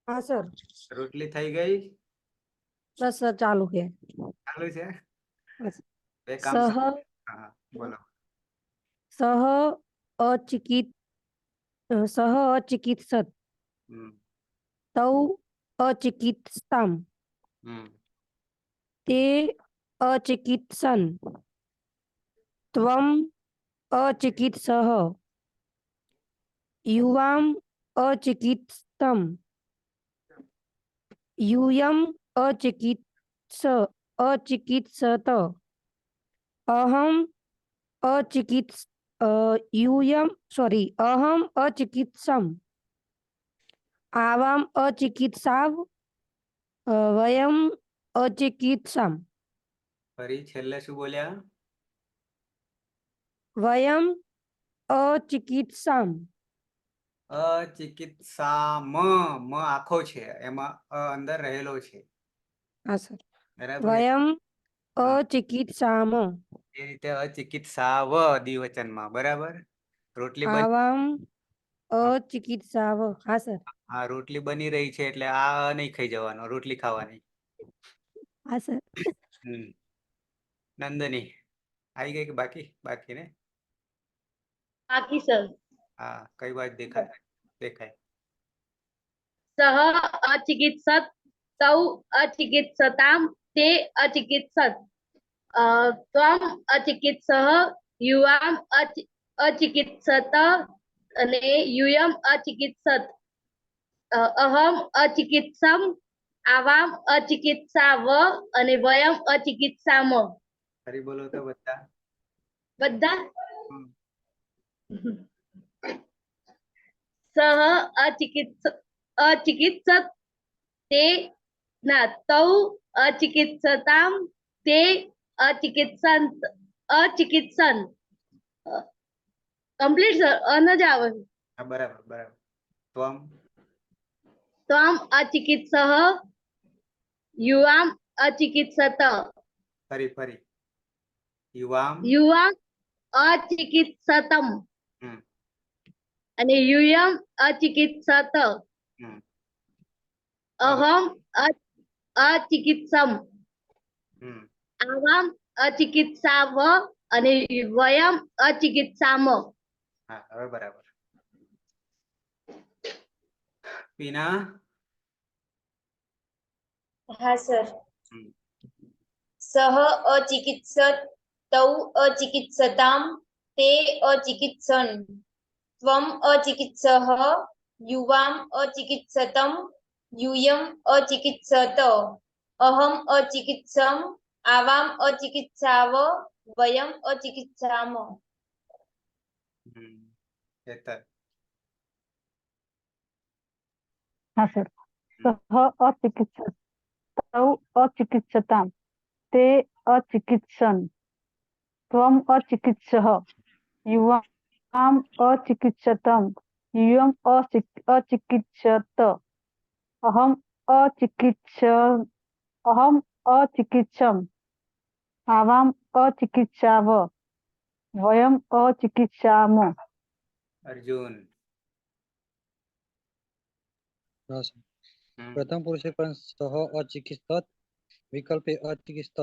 Speaker 6: હા સર
Speaker 1: રોટલી થઈ ગઈ?
Speaker 6: બસ સર ચાલુ છે.
Speaker 1: ચાલુ છે. બે
Speaker 6: સહ
Speaker 1: કામ હા બોલો.
Speaker 6: સહ અચિકિત સહ અચિકિત્સત તૌ અચિકિત્સતામ તે અચિકિત્સન ત્વમ અચિકિત્સઃ યુવામ અચિકિત્સતમ यूयम अचिकित्सत अहम अहम अचिकित्सम आवाम अचिकित्साव वयम अचिकित्साम.
Speaker 1: ફરી છેલ્લે શું બોલ્યા?
Speaker 6: वयम अचिकित्साम.
Speaker 1: અચિકિત્સામ મ આખો છે એમાં અંદર રહેલો છે
Speaker 6: હા સર
Speaker 1: બરાબર.
Speaker 6: वयम अचिकित्साम
Speaker 1: એ રીતે અચિકિત્સાવ દ્વિવચનમાં બરાબર. રોટલી બની
Speaker 6: आवाम अचिकित्साव. हाँ सर
Speaker 1: હા રોટલી બની રહી છે એટલે આ નહીં ખાઈ જવાનો રોટલી ખાવાની.
Speaker 6: हाँ सर
Speaker 1: નંદની આવી ગઈ કે બાકી બાકી ને?
Speaker 4: બાકી સર.
Speaker 1: હા, કઈ વાત દેખાય?
Speaker 4: સહ અચિકિત્સક તૌ અચિકિત્સતામ તે અચિકિત્સક ત્વમ અચિકિત્સઃ યુવામ અચિકિત્સત અને યુયમ અચિકિત્સત અહમ અચિકિત્સમ આવામ અચિકિત્સાવ અને વયમ અચિકિત્સામ.
Speaker 1: ફરી બોલો તો બધા.
Speaker 4: બધા
Speaker 1: હમ.
Speaker 4: સહ અચિકિત્સક તે ના તૌ અચિકિત્સતામ તે અચિકિત્સન કમ્પ્લીટ સર અન જ આવે.
Speaker 1: હા, બરાબર. ત્વમ
Speaker 4: ત્વમ અચિકિત્સઃ યુવામ અચિકિત્સત
Speaker 1: ફરી યુવામ.
Speaker 4: યુવામ અચિકિત્સતમ
Speaker 1: હમ.
Speaker 4: અને યુયમ અચિકિત્સત
Speaker 1: હમ.
Speaker 4: અહમ અચિકિત્સમ
Speaker 1: હમ.
Speaker 4: આવામ અચિકિત્સાવ અને વયમ અચિકિત્સામ.
Speaker 1: હા, હવે બરાબર. પીના.
Speaker 9: હા સર.
Speaker 1: હમ.
Speaker 9: સહ અચિકિત્સત તૌ અચિકિત્સતામ તે અચિકિત્સન ત્વમ અચિકિત્સઃ યુવામ અચિકિત્સતમ યુયમ અચિકિત્સત અહમ અચિકિત્સમ આવામ અચિકિત્સાવ વયમ અચિકિત્સામ.
Speaker 1: હેતર.
Speaker 6: હા સર.
Speaker 1: હમ.
Speaker 6: સહ અચિકિત્સક તૌ અચિકિત્સતામ તે અચિકિત્સન ત્વમ અચિકિત્સઃ યુવામ અચિકિત્સતમ યુયમ અચિકિત્સત અહમ અચિકિત્સમ આવામ અચિકિત્સાવ વયમ અચિકિત્સામ.
Speaker 1: અર્જુન.
Speaker 5: હા સર.
Speaker 1: હમ.
Speaker 5: પ્રથમ પુરુષ એક વચન સહ અચિકિત્સત વિકલ્પે અચિકિત્સત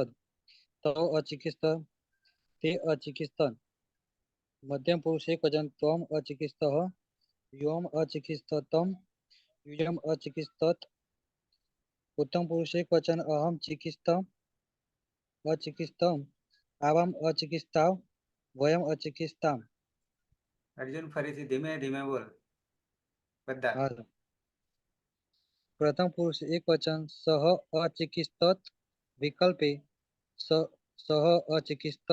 Speaker 5: તૌ અચિકિત્સત તે અચિકિત્સન. મધ્યમ પુરુષ એક વચન ત્વમ અચિકિત્સઃ યુવામ અચિકિત્સતમ યુયમ અચિકિત્સત. ઉત્તમ પુરુષ એક વચન અહમ અચિકિત્સમ આવામ અચિકિત્સાવ વયમ અચિકિત્સામ.
Speaker 1: અર્જુન ફરીથી ધીમે ધીમે બોલ બધા.
Speaker 5: હા સર. પ્રથમ પુરુષ એક વચન સહ અચિકિત્સત વિકલ્પે સહ અચિકિત્સત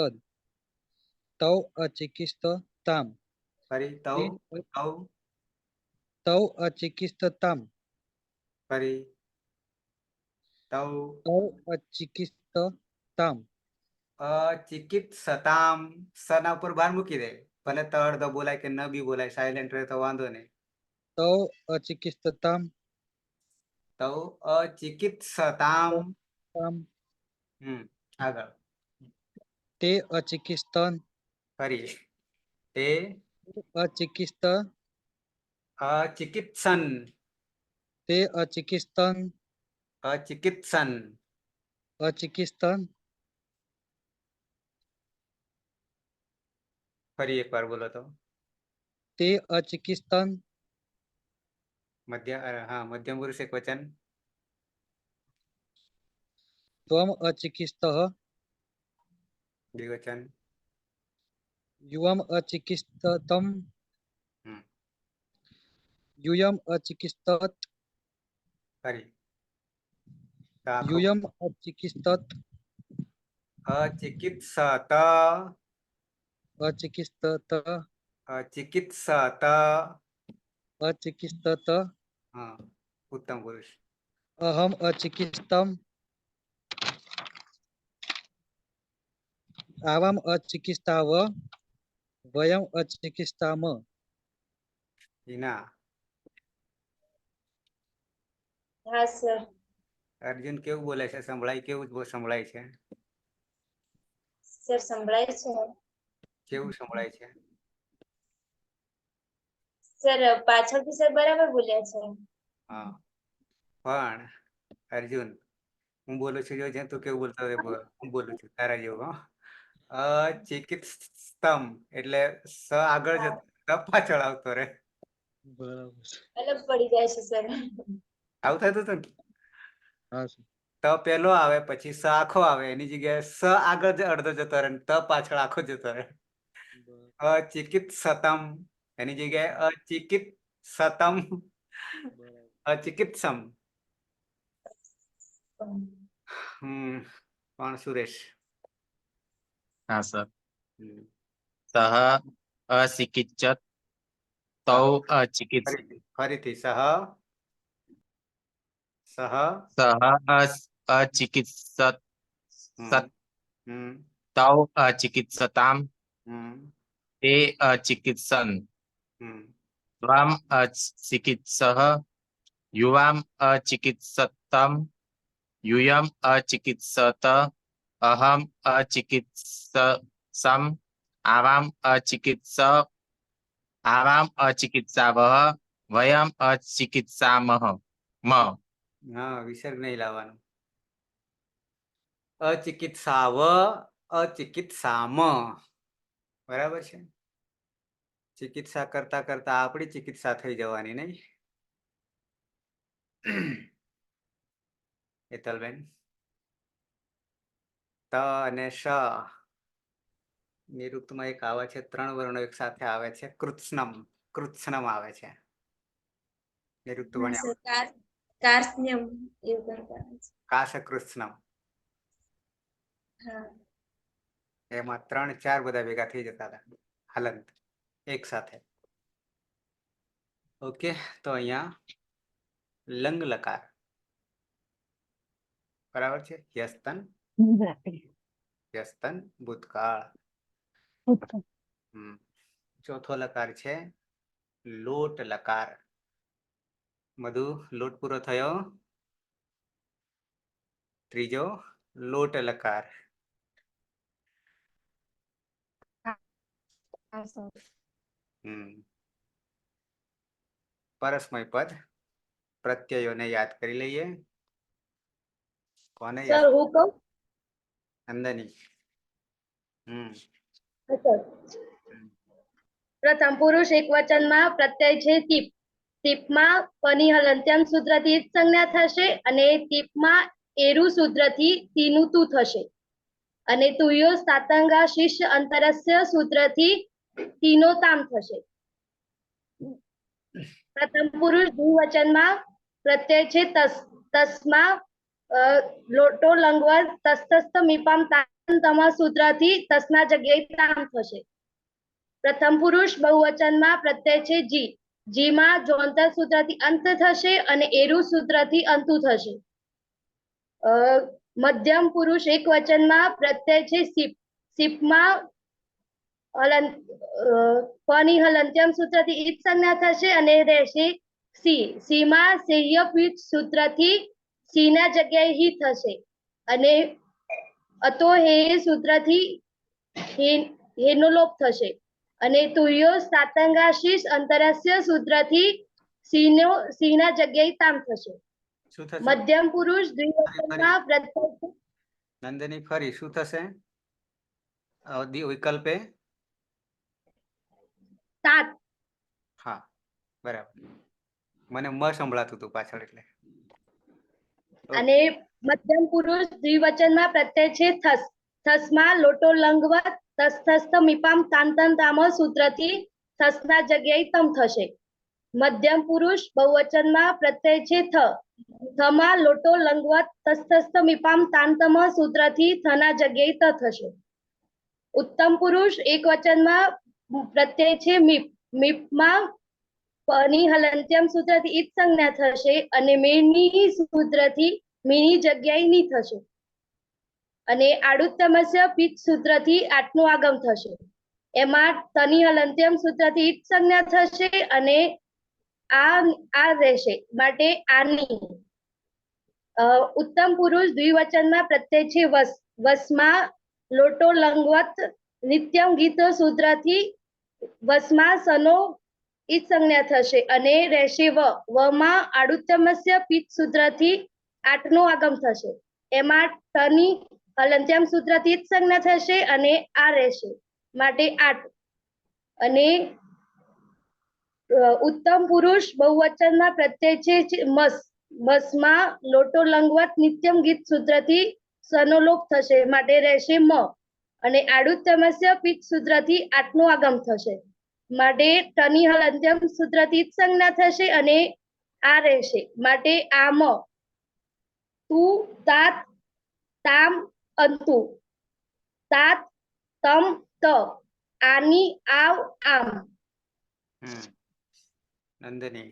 Speaker 5: તૌ અચિકિત્સતામ
Speaker 1: ફરી
Speaker 5: તે
Speaker 1: તૌ
Speaker 5: અચિકિત્સતામ
Speaker 1: ફરી તૌ
Speaker 5: અચિકિત્સતામ
Speaker 1: અચિકિત્સતામ. સના ઉપર ભાર મૂકી દે. ભલે ત અડધો બોલાય કે ન બી બોલાય, સાયલેન્ટ રહે તો વાંધો નહીં.
Speaker 5: તૌ અચિકિત્સતામ
Speaker 1: તૌ અચિકિત્સતામ.
Speaker 5: તામ
Speaker 1: આગળ
Speaker 5: તે અચિકિત્સન
Speaker 1: ફરી તે
Speaker 5: અચિકિત્સન તે અચિકિત્સન અચિકિત્સન.
Speaker 1: ફરી એકવાર બોલો તો.
Speaker 5: તે અચિકિત્સન
Speaker 1: મધ્યમ પુરુષ એક વચન.
Speaker 5: ત્વમ અચિકિત્સઃ
Speaker 1: દ્વિવચન.
Speaker 5: યુવામ અચિકિત્સતમ
Speaker 1: હમ.
Speaker 5: યુયમ અચિકિત્સત
Speaker 1: ફરી આખું.
Speaker 5: યુયમ અચિકિત્સત
Speaker 1: અચિકિત્સત
Speaker 5: અચિકિત્સત
Speaker 1: ચિકિત્સત.
Speaker 5: અચિકિત્સત
Speaker 1: હા, ઉત્તમ પુરુષ.
Speaker 5: અહમ અચિકિત્સતમ આવામ અચિકિત્સાવ વયમ અચિકિત્સામ.
Speaker 1: હિના.
Speaker 9: હા સર.
Speaker 1: અર્જુન કેવું બોલે છે? સંભળાય કેવું સંભળાય છે?
Speaker 9: સર સંભળાય છે.
Speaker 1: કેવું સંભળાય છે?
Speaker 9: સર પાછળથી સર બરાબર બોલ્યા છે.
Speaker 1: હા, પણ અર્જુન હું બોલું છું જો તું કેવું બોલતો હોય હું બોલું છું તારા જેવું. અચિકિત્સમ એટલે સ આગળ જતો ત પાછળ આવતો રહે.
Speaker 5: બરાબર છે.
Speaker 9: અલગ પડી જાય છે સર.
Speaker 1: આવું થતું હતું ને?
Speaker 5: હા સર.
Speaker 1: ત પેલો આવે પછી સ આખો આવે એની જગ્યાએ સ આગળ અડધો જતો રહે ને ત પાછળ આખો જતો રહે. અચિકિત્સતમ એની જગ્યાએ અચિકિત્સતમ અચિકિત્સમ. કોણ સુરેશ?
Speaker 2: हाँ सर
Speaker 1: હમ.
Speaker 2: सः अचिकित्सत् तौ अचिकित्स
Speaker 1: ફરીથી સહ
Speaker 2: सः अचिकित्सत्
Speaker 1: હમ, હમ,
Speaker 2: तौ अचिकित्सतां
Speaker 1: હમ,
Speaker 2: ते अचिकित्सन्
Speaker 1: હમ.
Speaker 2: त्वाम् अचिकित्सः युवाम् अचिकित्सतम् यूयम् अचिकित्सत अहम् अचिकित्सम् आवाम् अचिकित्सावः वयम् अचिकित्सामः
Speaker 1: હા વિસર્ગ નહીં લાવવાનો. અચિકિત્સાવ અચિકિત્સામ. બરાબર છે. ચિકિત્સા કરતા કરતા આપણી ચિકિત્સા થઈ જવાની નહીં? હેતલબેન. ત અને શ નિરુક્તમાં એક આવે છે, 3 વર્ણો એક સાથે આવે છે. કૃત્સ્નમ કૃત્સ્નમ આવે છે. નિરુક્ત
Speaker 9: હા
Speaker 1: ભણ્યા
Speaker 9: સર કાર્સ્ન્યમ એવું કરતા છે.
Speaker 1: કાશકૃત્સ્નમ.
Speaker 9: હા
Speaker 1: એમાં 3 4 બધા ભેગા થઈ જતા હતા હલંત એક સાથે. ઓકે, તો અહીંયા લંગ લકાર બરાબર છે. યસ્તન યસ્તન ભૂતકાળ. ચોથો લકાર છે લોટ લકાર. મધુ લોટ પૂરો થયો. ત્રીજો લોટ લકાર. પરસ્મય પદ પ્રત્યયોને યાદ કરી લઈએ. કોને
Speaker 4: સર
Speaker 1: યાદ?
Speaker 4: હું કહું?
Speaker 1: નંદની.
Speaker 4: સર પ્રથમ પુરુષ એક વચનમાં પ્રત્યય છે તીપ. તીપમાં પની હલંત્યમ સૂત્રથી ઈત સંજ્ઞા થશે અને તીપમાં એરુ સૂત્રથી તીનું તું થશે અને તુયો સાતંગા શિષ્ય અંતરસ્ય સૂત્રથી તીનો તામ થશે. પ્રથમ પુરુષ દ્વિવચનમાં પ્રત્યય છે તસ. તસ્માં લોટો લંગવત તસ્તસ્ત મીપામ તામ સૂત્રથી તસના જગ્યાએ તામ થશે. પ્રથમ પુરુષ બહુવચનમાં પ્રત્યય છે જી. જીમાં જોંતર સૂત્રથી અંત થશે અને એરુ સૂત્રથી અંતુ થશે. મધ્યમ પુરુષ એક વચનમાં પ્રત્યય છે સીપ. સીપમાં પની હલંત્યમ સૂત્રથી ઈત સંજ્ઞા થશે અને રહેશે સી. સીમાં સેહ્ય પીઠ સૂત્રથી સીના જગ્યાએ હી થશે અને અતો હે સૂત્રથી હેનો લોપ થશે અને તુયો સાતંગાશીષ અંતરસ્ય સૂત્રથી સીના જગ્યાએ તામ થશે.
Speaker 1: શું થશે?
Speaker 4: મધ્યમ પુરુષ દ્વિવચનમાં પ્રત્યય
Speaker 1: નંદની ફરી શું થશે? વિકલ્પે
Speaker 4: સાત.
Speaker 1: હા બરાબર. મને મ સંભળાતું હતું પાછળ એટલે.
Speaker 4: અને મધ્યમ પુરુષ દ્વિવચનમાં પ્રત્યય છે થસ. થસમાં લોટો લંગવત તસ્તસ્ત મીપામ તાંતન તામ સૂત્રથી થસના જગ્યાએ તમ થશે. મધ્યમ પુરુષ બહુવચનમાં પ્રત્યય છે થ. થમાં લોટો લંગવત તસ્તસ્ત મીપામ તાંતમ સૂત્રથી થના જગ્યાએ ત થશે. ઉત્તમ પુરુષ એક વચનમાં પ્રત્યય છે મીપ. મીપમાં પની હલંત્યમ સૂત્રથી ઈત સંજ્ઞા થશે અને મેની સૂત્રથી મીની જગ્યાએ ની થશે અને આડુત્તમસ્ય પિત સૂત્રથી આટનું આગમ થશે. એમાં તની હલંત્યમ સૂત્રથી ઈત સંજ્ઞા થશે અને આ રહેશે માટે આની. ઉત્તમ પુરુષ દ્વિવચનમાં પ્રત્યય છે વસ. વસમાં લોટો લંગવત નિત્યમ ગીત સૂત્રથી વસમાં સનો ઈત સંજ્ઞા થશે અને રહેશે વ. વમાં આડુત્તમસ્ય પિત સૂત્રથી આઠનો આગમ થશે. એમાં ટની હલંત્યમ સૂત્રથી જ સંજ્ઞા થશે અને આ રહેશે માટે આઠ. અને ઉત્તમ પુરુષ બહુવચનમાં પ્રત્યય છે મસ. મસમાં લોટો લંગવત નિત્યમ ગીત સૂત્રથી સનો લોપ થશે માટે રહેશે મ. અને આડુત્તમસ્ય પિત સૂત્રથી આઠનું આગમ થશે માટે ટની હલંત્યમ સૂત્રથી જ સંજ્ઞા થશે અને આ રહેશે માટે આમ. તું તાત તામ અંતુ. તાત તમ ત. આની આવ આમ.
Speaker 1: નંદની,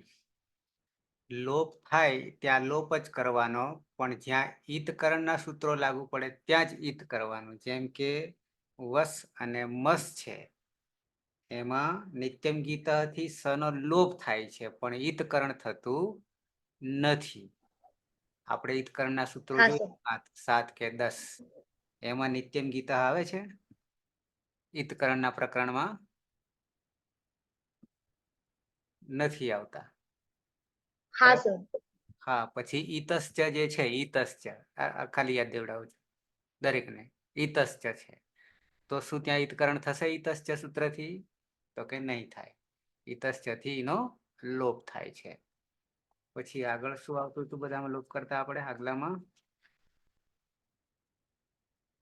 Speaker 1: લોપ થાય ત્યાં લોપ જ કરવાનો, પણ જ્યાં ઈતકરણના સૂત્રો લાગુ પડે ત્યાં જ ઈત કરવાનું. જેમ કે વસ અને મસ છે એમાં નિત્યમ ગીતાથી સનો લોપ થાય છે પણ ઈતકરણ થતું નથી. આપણે ઈતકરણના સૂત્રો
Speaker 4: હા
Speaker 1: જોઈએ 7 કે 10, એમાં નિત્યમ ગીતા આવે છે ઈતકરણના પ્રકરણમાં નથી આવતા.
Speaker 4: હા સર.
Speaker 1: હા, પછી ઈતશ્ચ જે છે ઈતશ્ચ ખાલી યાદ દેવડાવું છું દરેકને. ઈતશ્ચ છે તો શું ત્યાં ઈતકરણ થશે ઈતશ્ચ સૂત્રથી? તો કે નહીં થાય. ઈતશ્ચ થી એનો લોપ થાય છે. પછી આગળ શું આવતું હતું બધામાં લોપ કરતા આપણે આગલામાં?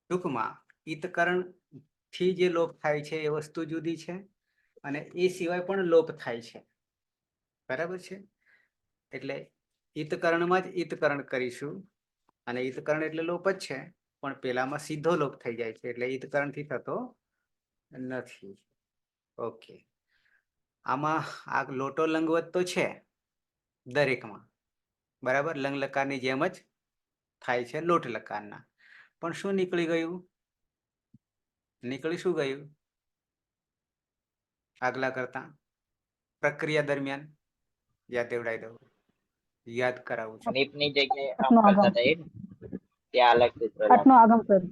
Speaker 1: ટૂંકમાં ઈતકરણ થી જે લોપ થાય છે એ વસ્તુ જુદી છે અને એ સિવાય પણ લોપ થાય છે. બરાબર છે? એટલે ઈતકરણમાં જ ઈતકરણ કરીશું અને ઈતકરણ એટલે લોપ જ છે પણ પેલામાં સીધો લોપ થઈ જાય છે એટલે ઈતકરણ થી થતો નથી. ઓકે, આમાં આ લોટો લંગવત તો છે દરેકમાં, બરાબર, લંગ લકારની જેમ જ થાય છે લોટ લકારના. પણ શું નીકળી ગયું? નીકળી શું ગયું આગલા કરતા? પ્રક્રિયા દરમિયાન યાદ દેવડાવી દઉં, યાદ કરાવું છું.
Speaker 2: નીપની જગ્યાએ
Speaker 6: આઠનો
Speaker 2: કરતા
Speaker 6: આગમ.
Speaker 2: હતા એ ને? ત્યાં અલગ સૂત્ર
Speaker 6: આઠનો
Speaker 2: લાગે.
Speaker 6: આગમ સર.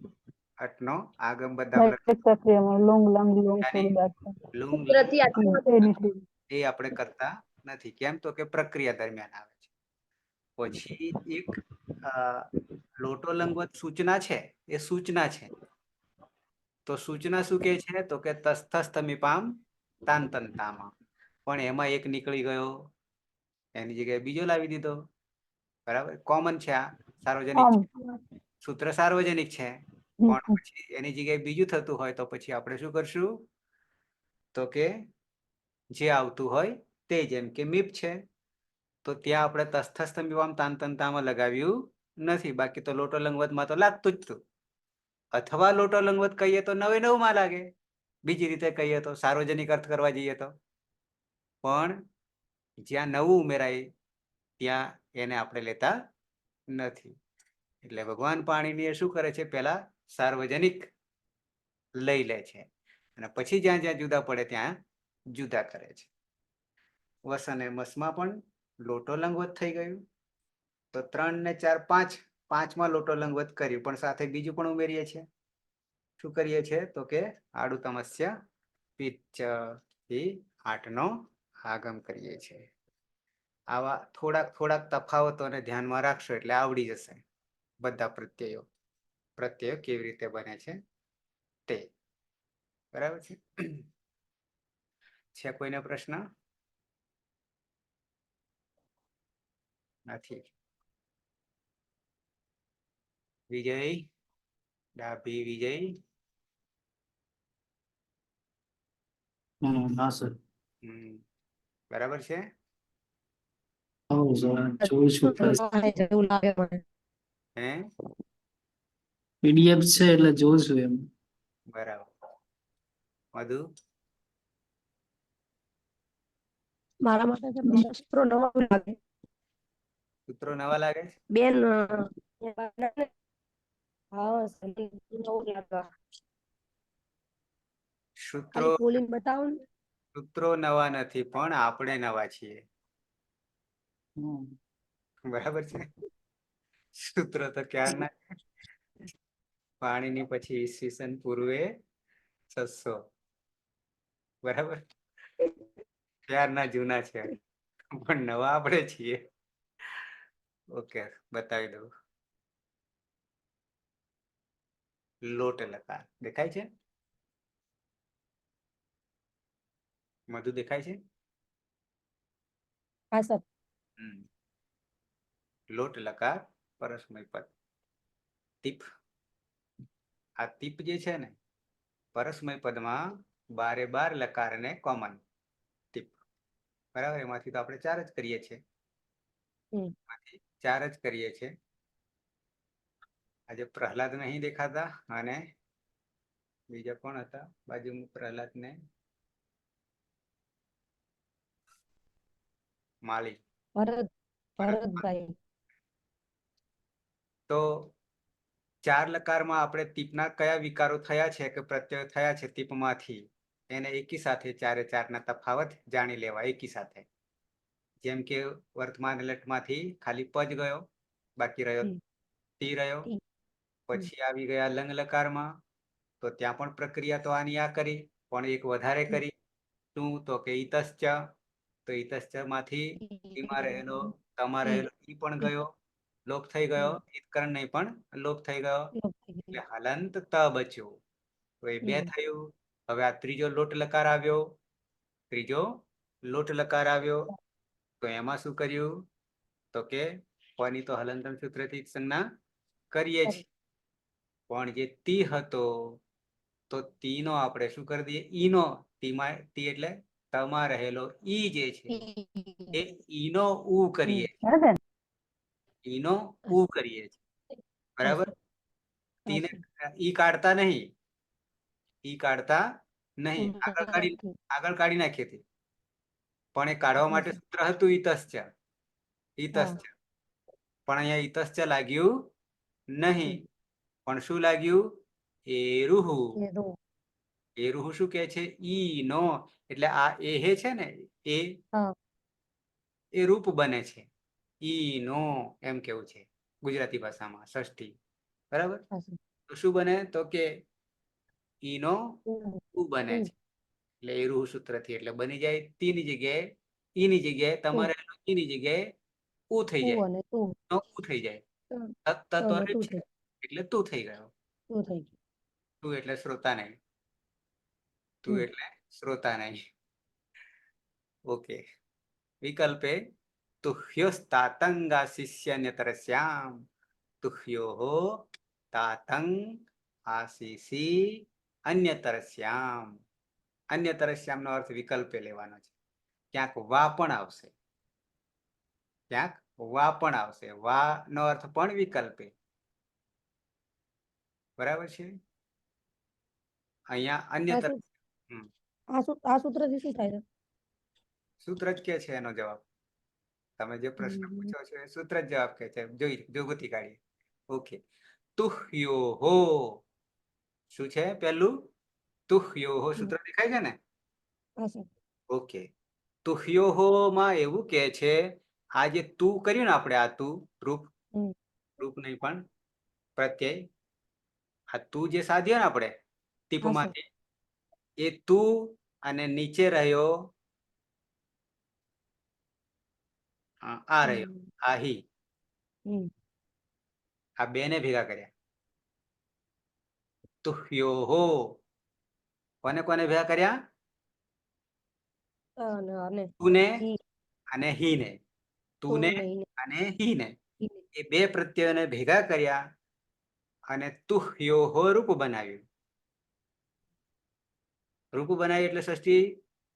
Speaker 1: અટનો આગમ બધા
Speaker 6: દરેક પ્રક્રિયામાં લોંગ લાંગ લોંગ
Speaker 1: યાની
Speaker 6: થોડું બાદ
Speaker 1: લુંગ
Speaker 4: સૂત્રથી આટલું
Speaker 6: એ નીકળી
Speaker 1: એ આપણે કરતા નથી. કેમ? તો કે પ્રક્રિયા દરમિયાન આવે છે. પછી એક લોટો લંગવત સૂચના છે, એ સૂચના છે. તો સૂચના શું કે છે? તો કે તસ્થસ્થમીપામ તાંતંતામાં. પણ એમાં એક નીકળી ગયો, એની જગ્યાએ બીજો લાવી દીધો. બરાબર, કોમન છે, આ સાર્વજનિક
Speaker 6: આમ.
Speaker 1: છે, સૂત્ર સાર્વજનિક છે, પણ પછી એની જગ્યાએ બીજું થતું હોય તો પછી આપણે શું કરશું? તો કે જે આવતું હોય તે, જેમ કે મીપ છે તો ત્યાં આપણે તસ્થસ્થમીપામ તાંતંતામાં લગાવ્યું નથી, બાકી તો લોટો લંગવતમાં તો લાગતું જ હતું. અથવા લોટો લંગવત કહીએ તો 9 માં લાગે, બીજી રીતે કહીએ તો સાર્વજનિક અર્થ કરવા જઈએ તો. પણ જ્યાં નવું ઉમેરાય ત્યાં એને આપણે લેતા નથી. એટલે ભગવાન પાણીની શું કરે છે? પેલા સાર્વજનિક લઈ લે છે અને પછી જ્યાં જ્યાં જુદા પડે ત્યાં જુદા કરે છે. વસ અને મસમાં પણ લોટો લંગવત થઈ ગયું. તો 3 ને 4 5, 5માં લોટો લંગવત કર્યું, પણ સાથે બીજું પણ ઉમેરીએ છીએ. શું કરીએ છીએ? તો કે આડુતમસ્ય પિચ્ચ થી 8નો આગમ કરીએ છીએ. આવા થોડાક તફાવતોને ધ્યાનમાં રાખશો એટલે આવડી જશે બધા પ્રત્યયો કેવી રીતે બને છે તે. બરાબર છે? છે કોઈને પ્રશ્ન? નથી. વિજય, ડાભી વિજય.
Speaker 7: હા સર.
Speaker 1: બરાબર છે?
Speaker 7: જોઉં છું.
Speaker 1: હે?
Speaker 7: પીડીએફ છે એટલે જોઉં છું એમ.
Speaker 1: બરાબર. મધુ?
Speaker 8: મારા માટે સૂત્રો નવા લાગે.
Speaker 1: સૂત્રો નવા લાગે છે?
Speaker 8: બેન હા નવું લાગે.
Speaker 1: સૂત્રો
Speaker 8: ખાલી ખોલીને બતાવો ને.
Speaker 1: સૂત્રો નવા નથી, પણ આપણે નવા છીએ. બરાબર છે? સૂત્રો તો ક્યારના પાણીની પછી ઈસવીસન પૂર્વે 600, બરાબર, ત્યારના જૂના છે, પણ નવા આપણે છીએ. ઓકે, બતાવી દઉં. લોટ લકાર દેખાય છે? મધુ દેખાય છે?
Speaker 8: હા સર.
Speaker 1: હમ. લોટ લકાર પરસ્મય પદ ટીપ. આ ટીપ જે છે ને પરસ્મય પદમાં 12 લકારને કોમન ટીપ. બરાબર, એમાંથી તો આપણે 4 જ કરીએ છીએ.
Speaker 8: હમ.
Speaker 1: એમાંથી 4 જ કરીએ છીએ. આજે પ્રહલાદ નહીં દેખાતા અને બીજા કોણ હતા બાજુમાં પ્રહલાદ ને માળી.
Speaker 8: ભરતભાઈ.
Speaker 1: તો 4 લકારમાં આપણે ટીપના કયા વિકારો થયા છે કે પ્રત્યય થયા છે ટીપમાંથી એને એકી સાથે 4 4 ના તફાવત જાણી લેવા એકી સાથે. જેમ કે વર્તમાન લટમાંથી ખાલી પ જ ગયો, બાકી રહ્યો ટી રહ્યો. પછી આવી ગયા લંગ લકારમાં, તો ત્યાં પણ પ્રક્રિયા તો આની આ કરી, પણ એક વધારે કરી. શું? તો કે ઈતશ્ચ. તો ઈતશ્ચ માંથી ઈમાં રહેલો તમા રહેલો ઈ પણ ગયો, લોપ થઈ ગયો. ઈતકરણ નહીં પણ લોપ થઈ ગયો, એટલે હલંત ત બચ્યો. તો એ 2 થયું. હવે આ ત્રીજો લોટ લકાર આવ્યો. ત્રીજો લોટ લકાર આવ્યો, તો એમાં શું કર્યું? તો કે પની તો હલંતમ સૂત્રથી સંજ્ઞા કરીએ છીએ, પણ જે તી હતો તો તી નો આપણે શું કરી દઈએ? ઈ નો. તી એટલે તમાં રહેલો ઈ જે છે એ ઈ નો ઉ કરીએ. ઈ નો ઉ કરીએ છીએ. બરાબર? તીને ઈ કાઢતા નહીં. ઈ કાઢતા નહીં. આગળ કાઢી નાખીએ છીએ. પણ એ કાઢવા માટે સૂત્ર હતું ઈતશ્ચ. ઈતશ્ચ. પણ અહીંયા ઈતશ્ચ લાગ્યું નહીં. પણ શું લાગ્યું? એરુહુ. એરુહુ શું કહે છે? ઈ નો. એટલે આ એ હે છે ને એ રૂપ બને છે. ઈ નો એમ કેવું છે ગુજરાતી ભાષામાં ષષ્ઠી. બરાબર? તો શું બને? તો કે ઈ નો ઉ બને છે. એટલે એરુહુ સૂત્રથી એટલે બની જાય તીની જગ્યાએ ઈની જગ્યાએ તમારે ઈની જગ્યાએ ઉ થઈ જાય. નો ઉ થઈ જાય. તત્ તો છે એટલે તું થઈ ગયો. તું એટલે શ્રોતા નહીં. તું એટલે શ્રોતા નહીં. ઓકે. વિકલ્પે તુહ્યોસ્તાતંગા શિષ્યન્યતરસ્યામ તુહ્યોહો તાતંગ આશીષી અન્યતરસ્યામ. અન્યતરસ્યામનો અર્થ વિકલ્પે લેવાનો છે. ક્યાંક વા પણ આવશે, ક્યાંક વા પણ આવશે. વા નો અર્થ પણ વિકલ્પે. બરાબર છે? અહીંયા અન્યતર
Speaker 8: આ સૂત્રથી શું થાય છે?
Speaker 1: સૂત્ર જ કે છે એનો જવાબ. તમે જે પ્રશ્ન પૂછો છો એ સૂત્ર જ જવાબ કે છે. જો ગોતી કાઢીએ. ઓકે. તુહ્યોહો શું છે? પહેલું તુહ્યોહો સૂત્ર દેખાય છે ને? ઓકે. તુહ્યોહો માં એવું કે છે આ જે તું કર્યું ને આપણે, આ તું રૂપ નહીં પણ પ્રત્યય, આ તું જે સાધ્યો ને આપણે ટીપમાંથી, એ તું અને નીચે રહ્યો આ રહ્યો આ હી, આ બે ને ભેગા કર્યા. તુહ્યોહો કોને કોને ભેગા કર્યા? તુને અને હીને. તુને અને હીને એ બે પ્રત્યયોને ભેગા કર્યા અને તુહ્યોહો રૂપ બનાવ્યું. રૂપ બનાવ્યું એટલે ષષ્ઠી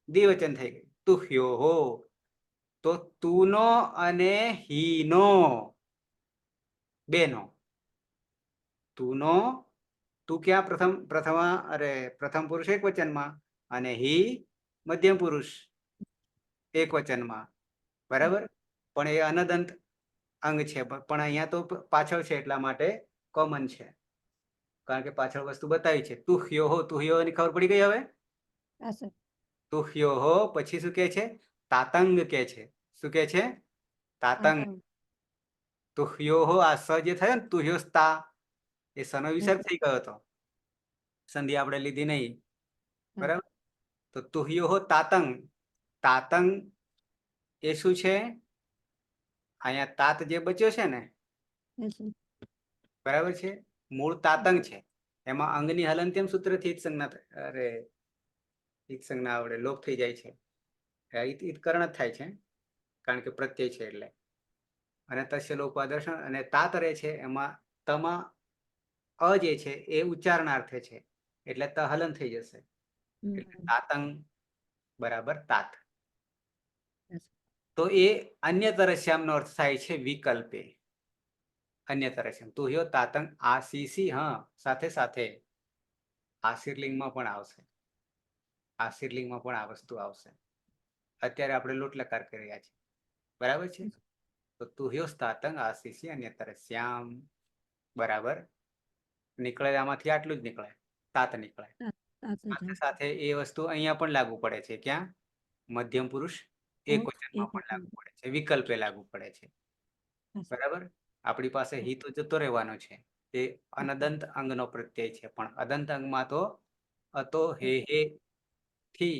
Speaker 1: દ્વિવચન થઈ ગયું. તુહ્યોહો. તો તુનો અને હીનો બેનો. તુનો, તું ક્યાં પ્રથમ પુરુષ એક વચનમાં અને હી મધ્યમ પુરુષ એક વચનમાં. બરાબર? પણ એ અનદંત અંગ છે, પણ અહીંયા તો પાછળ છે એટલા માટે કોમન છે, કારણ કે પાછળ વસ્તુ બતાવી છે. તુહ્યોહો. તુહ્યોહો ની ખબર પડી ગઈ હવે? તુહ્યોહો પછી શું કે છે? તાતંગ કે છે. શું કે છે? તાતંગ. તુહ્યોહો આ સ જે થયો ને તુહ્યોસ્તા, એ સનો વિસર્ગ થઈ ગયો હતો, સંધિ આપણે લીધી નહીં. બરાબર? તો તુહ્યોહો તાતંગ. તાતંગ એ શું છે? અહીંયા તાત જે બચ્યો છે ને, બરાબર છે, મૂળ તાતંગ છે. એમાં અંગની હલનત્યમ સૂત્રથી ઈત સંજ્ઞા અરે ઈત સંજ્ઞા આવડે લોપ થઈ જાય છે. ઈતકરણ જ થાય છે કારણ કે પ્રત્યય છે એટલે. અને તસ્ય લોપાદર્શન અને તાત રહે છે એમાં તમાં અ જે છે એ ઉચ્ચારણાર્થે છે એટલે ત હલન થઈ જશે. એટલે તાતંગ બરાબર તાત. તો એ અન્યતરસ્યામનો અર્થ થાય છે વિકલ્પે. અન્યતરસ્યામ તો યો તાતંગ આસીસી. હા, સાથે સાથે આશીર્લિંગમાં પણ આવશે. આશીર્લિંગમાં પણ આ વસ્તુ આવશે. અત્યારે આપણે લોટ લકાર કરી રહ્યા છીએ, બરાબર છે. તો તુહ્યો તાતંગ આસીસી અન્યતરસ્યામ બરાબર નીકળે. આમાંથી આટલું જ નીકળે, તાત નીકળે. સાથે સાથે એ વસ્તુ અહીંયા પણ લાગુ પડે છે. ક્યાં? મધ્યમ પુરુષ એકવચનમાં પણ લાગુ પડે છે, વિકલ્પે લાગુ પડે છે. બરાબર. આપણી પાસે હિ તો જતો રહેવાનો છે, એ અનદંત અંગનો પ્રત્યય છે. પણ અદંત અંગમાં તો અતો હે થી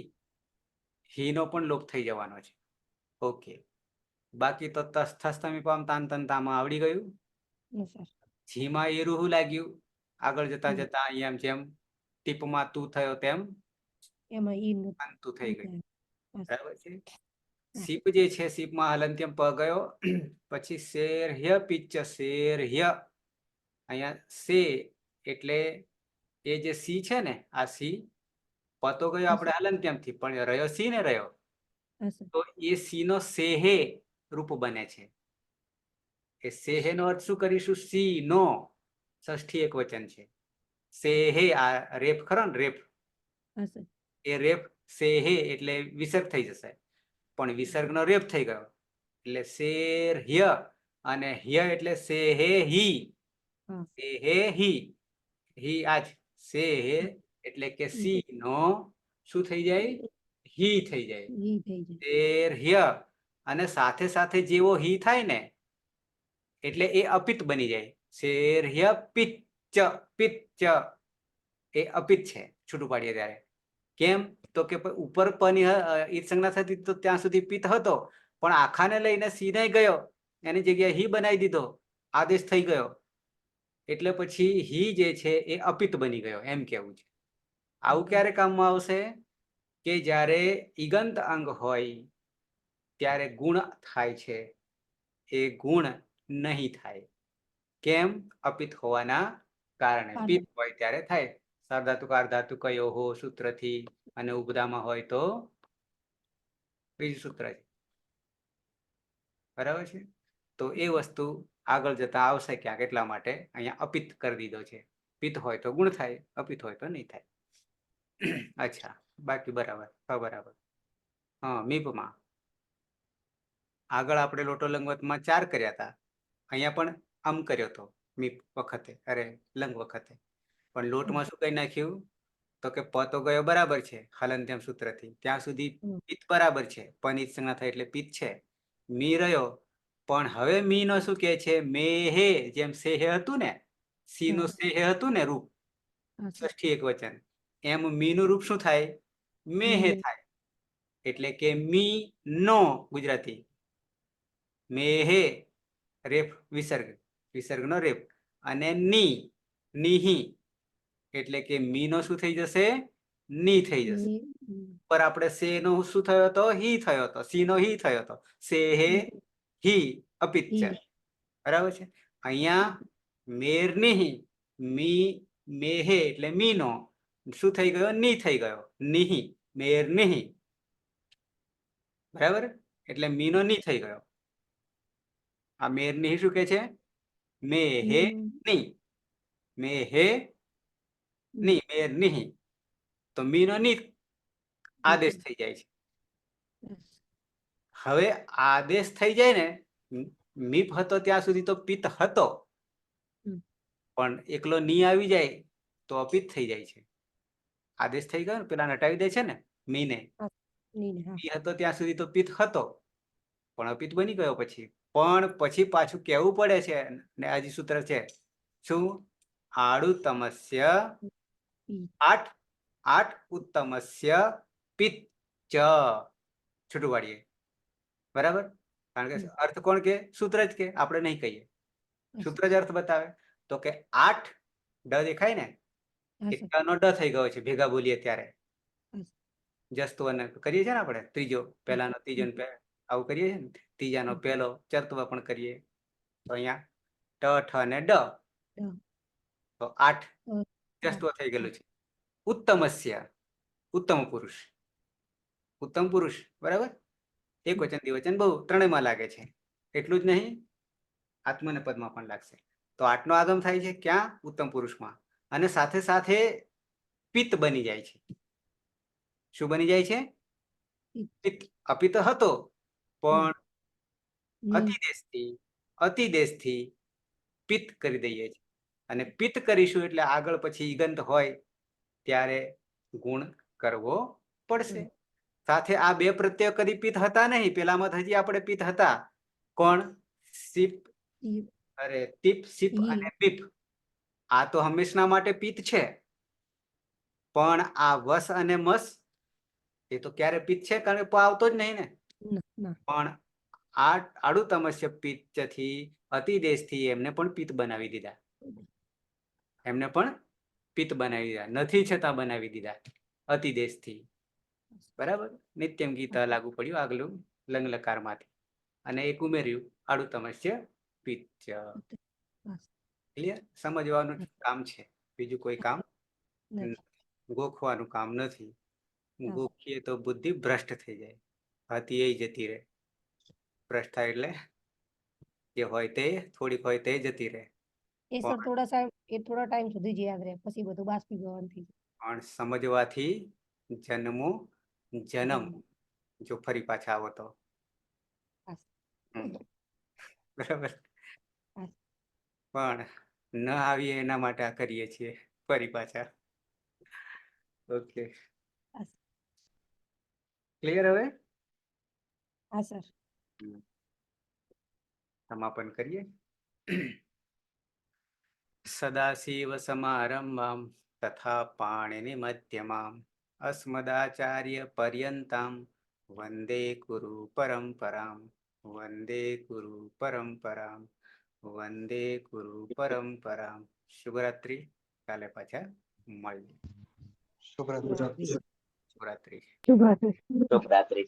Speaker 1: હિ નો પણ લોપ થઈ જવાનો છે. ઓકે, બાકી તો તસ્થમી પામ તાન તન તામાં આવડી ગયું. જીમાં એ રૂહું લાગ્યું. આગળ જતા જતા અહીંયા જેમ ટીપમાં તું થયો તેમ તું થઈ ગયું. બરાબર છે. સીપ જે છે, સીપમાં હલંત્યમ પ ગયો. પછી શેરહ્ય પિચ્ચ શેરહ્ય. અહીંયા સે એટલે એ જે સી છે ને, આ સી પતો ગયો આપણે હલંત્યમથી, પણ રહ્યો સી ને રહ્યો, તો એ સી નો સેહે રૂપ બને છે. એ સેહે નો અર્થ શું કરીશું? સી નો ષષ્ઠી એક વચન છે. સેહે, આ રેફ ખરો ને, રેફ, એ રેફ સેહે એટલે વિસર્ગ થઈ જશે, પણ વિસર્ગનો રેફ થઈ ગયો એટલે શેર હ્ય. અને હ્ય એટલે સેહે હી. સેહે હી. હી આજ સેહે એટલે કે સી નો શું થઈ જાય? હી થઈ જાય. શેર હ્ય. અને સાથે સાથે જેવો હી થાય ને એટલે એ અપિત બની જાય. શેરહ્ય પિચ્ચ. પિચ્ચ એ અપિત છે છૂટું પાડીએ ત્યારે. કેમ? તો કે ઉપર પની ઈત સંજ્ઞા થતી તો ત્યાં સુધી પિત હતો, પણ આખાને લઈને સીને ગયો, એની જગ્યાએ હી બનાવી દીધો, આદેશ થઈ ગયો, એટલે પછી હી જે છે એ અપિત બની ગયો, એમ કેવું છે. આવું ક્યારે કામમાં આવશે? કે જ્યારે ઈગંત અંગ હોય ત્યારે ગુણ થાય છે, એ ગુણ નહીં થાય. કેમ? અપિત હોવાના કારણે. પિત હોય ત્યારે થાય. સાર્વધાતુક અર્ધાતુક કયો હો સૂત્રથી, અને ઉપધામાં હોય તો બીજું સૂત્ર છે. બરાબર છે. તો એ વસ્તુ આગળ જતા આવશે ક્યાંક, એટલા માટે અહીંયા અપિત કરી દીધો છે. પિત હોય તો ગુણ થાય, અપિત હોય તો નહીં થાય. અચ્છા, બાકી બરાબર. બરાબર. હા, મીપમાં આગળ આપણે લોટો લંગવતમાં 4 કર્યા હતા, અહીંયા પણ આમ કર્યો હતો મીપ વખતે, અરે લંગ વખતે. પણ લોટમાં શું કહી નાખ્યું? તો કે પ તો ગયો બરાબર છે હલંત્યમ સૂત્રથી, ત્યાં સુધી પિત્ત બરાબર છે, પનિત સંજ્ઞા થાય એટલે પિત્ત છે. મી રહ્યો, પણ હવે મી નો શું કે છે? મેહે. જેમ સેહે હતું ને, સી નું સેહે હતું ને રૂપ, ષષ્ઠી એક વચન, એમ મી નું રૂપ શું થાય? મેહે થાય. એટલે કે મી નો ગુજરાતી મેહે રેફ વિસર્ગ, વિસર્ગ નો રેફ, અને ની નિહી એટલે કે મી નો શું થઈ જશે? ની થઈ જશે. પર આપણે સે નો શું થયો હતો? હી થયો હતો. સી નો હી થયો હતો. સે હે હી અપિત છે. બરાબર છે. અહીંયા મેર નિહી, મી મેહે એટલે મી નો શું થઈ ગયો? ની થઈ ગયો. નિહી, મેર નિહી. બરાબર. એટલે મી નો ની થઈ ગયો. આ મેર નિહી શું કે છે? મે હે ની. મે હે ની, મેર નિહી. તો મી નો ની આદેશ થઈ જાય છે. હવે આદેશ થઈ જાય ને, મીપ હતો ત્યાં સુધી તો પિત્ત હતો, પણ એકલો ની આવી જાય તો અપિત થઈ જાય છે. આદેશ થઈ ગયો ને, પેલા હટાવી દે છે ને મીને. મી હતો ત્યાં સુધી તો પિત્ત હતો, પણ અપિત બની ગયો પછી. પણ પછી પાછું કહેવું પડે છે, ને હજી સૂત્ર છે શું? આડુ તમસ્ય 8 ઉત્તમસ્ય પિત્ત છૂટું પાડીએ. બરાબર. કારણ કે અર્થ કોણ કે? સૂત્ર જ કે, આપણે નહીં કહીએ. સૂત્ર જ અર્થ બતાવે. તો કે 8 ડ દેખાય ને,
Speaker 8: હા
Speaker 1: એ
Speaker 8: સર
Speaker 1: ટ નો ડ થઈ ગયો છે ભેગા બોલીએ ત્યારે.
Speaker 8: હા.
Speaker 1: જસ્તો અને કરીએ છીએ ને આપણે ત્રીજો પહેલાનો ત્રીજો ને આવું કરીએ છીએ ને ત્રીજાનો પહેલો ચર્તવ પણ કરીએ તો અહીંયા ટ ઠ અને ડ તો 8 જસ્તો થઈ ગયેલું છે. ઉત્તમસ્ય ઉત્તમ પુરુષ, ઉત્તમ પુરુષ બરાબર. એક વચન દ્વિવચન બહુ ત્રણેયમાં લાગે છે. એટલું જ નહીં આત્મને પદમાં પણ લાગશે. તો 8 નો આગમ થાય છે ક્યાં? ઉત્તમ પુરુષમાં. અને સાથે સાથે પિત્ત બની જાય છે. શું બની જાય છે? પિત્ત. અપિત્ત હતો પણ અતિદેશથી પિત્ત કરી દઈએ છીએ. અને પિત્ત કરીશું એટલે આગળ પછી ઈગંત હોય ત્યારે ગુણ કરવો પડશે. સાથે આ બે પ્રત્યય કદી પિત્ત હતા નહીં. પેલામાં હજી આપણે પિત્ત હતા. કોણ? સીપ, અરે ટીપ, સીપ અને પીપ. આ તો હંમેશના માટે પિત્ત છે. પણ આ વસ અને મસ એ તો ક્યારે પિત્ત છે કારણ કે આવતો જ નહીં ને. પણ આ આડુ તમસ્ય પિત્તથી અતિદેશથી એમને પણ પિત્ત બનાવી દીધા. એમને પણ પિત્ત બનાવી દીધા. નથી છતાં બનાવી દીધા અતિદેશથી. બરાબર. નિત્યમ ગીતા લાગુ પડ્યું આગલું લંગ લકારમાંથી. અને એક ઉમેર્યું આડુ તમસ્ય પિત્ત. ક્લિયર? સમજવાનું કામ છે, બીજું કોઈ કામ ગોખવાનું કામ નથી. ગોખીએ તો બુદ્ધિ ભ્રષ્ટ થઈ જાય. હતી એ જતી રહે. ભ્રષ્ટ થાય એટલે જે હોય તે થોડીક હોય તે જતી રહે.
Speaker 8: એ સર થોડા ટાઈમ સુધી જ યાદ રહે, પછી બધું બાષ્પીભવન થઈ જાય.
Speaker 1: પણ સમજવાથી જન્મો જન્મ જો ફરી પાછા આવો તો. બરાબર. પણ ન આવીએ એના માટે આ કરીએ છીએ ફરી પાછા. ઓકે, ક્લિયર હવે?
Speaker 8: હા સર.
Speaker 1: સમાપન કરીએ. સદાશિવ સમારંભામ તથા પાણિનિ મધ્યમામ અસ્મદાચાર્ય પર્યંતામ વંદે ગુરુ પરંપરામ. વંદે ગુરુ પરંપરામ. વંદે ગુરુ પરંપરામ. શુભરાત્રિ. કાલે પાછા મળીએ.
Speaker 5: શુભરાત્રી.
Speaker 1: શુભરાત્રિ.
Speaker 2: શુભરાત્રી.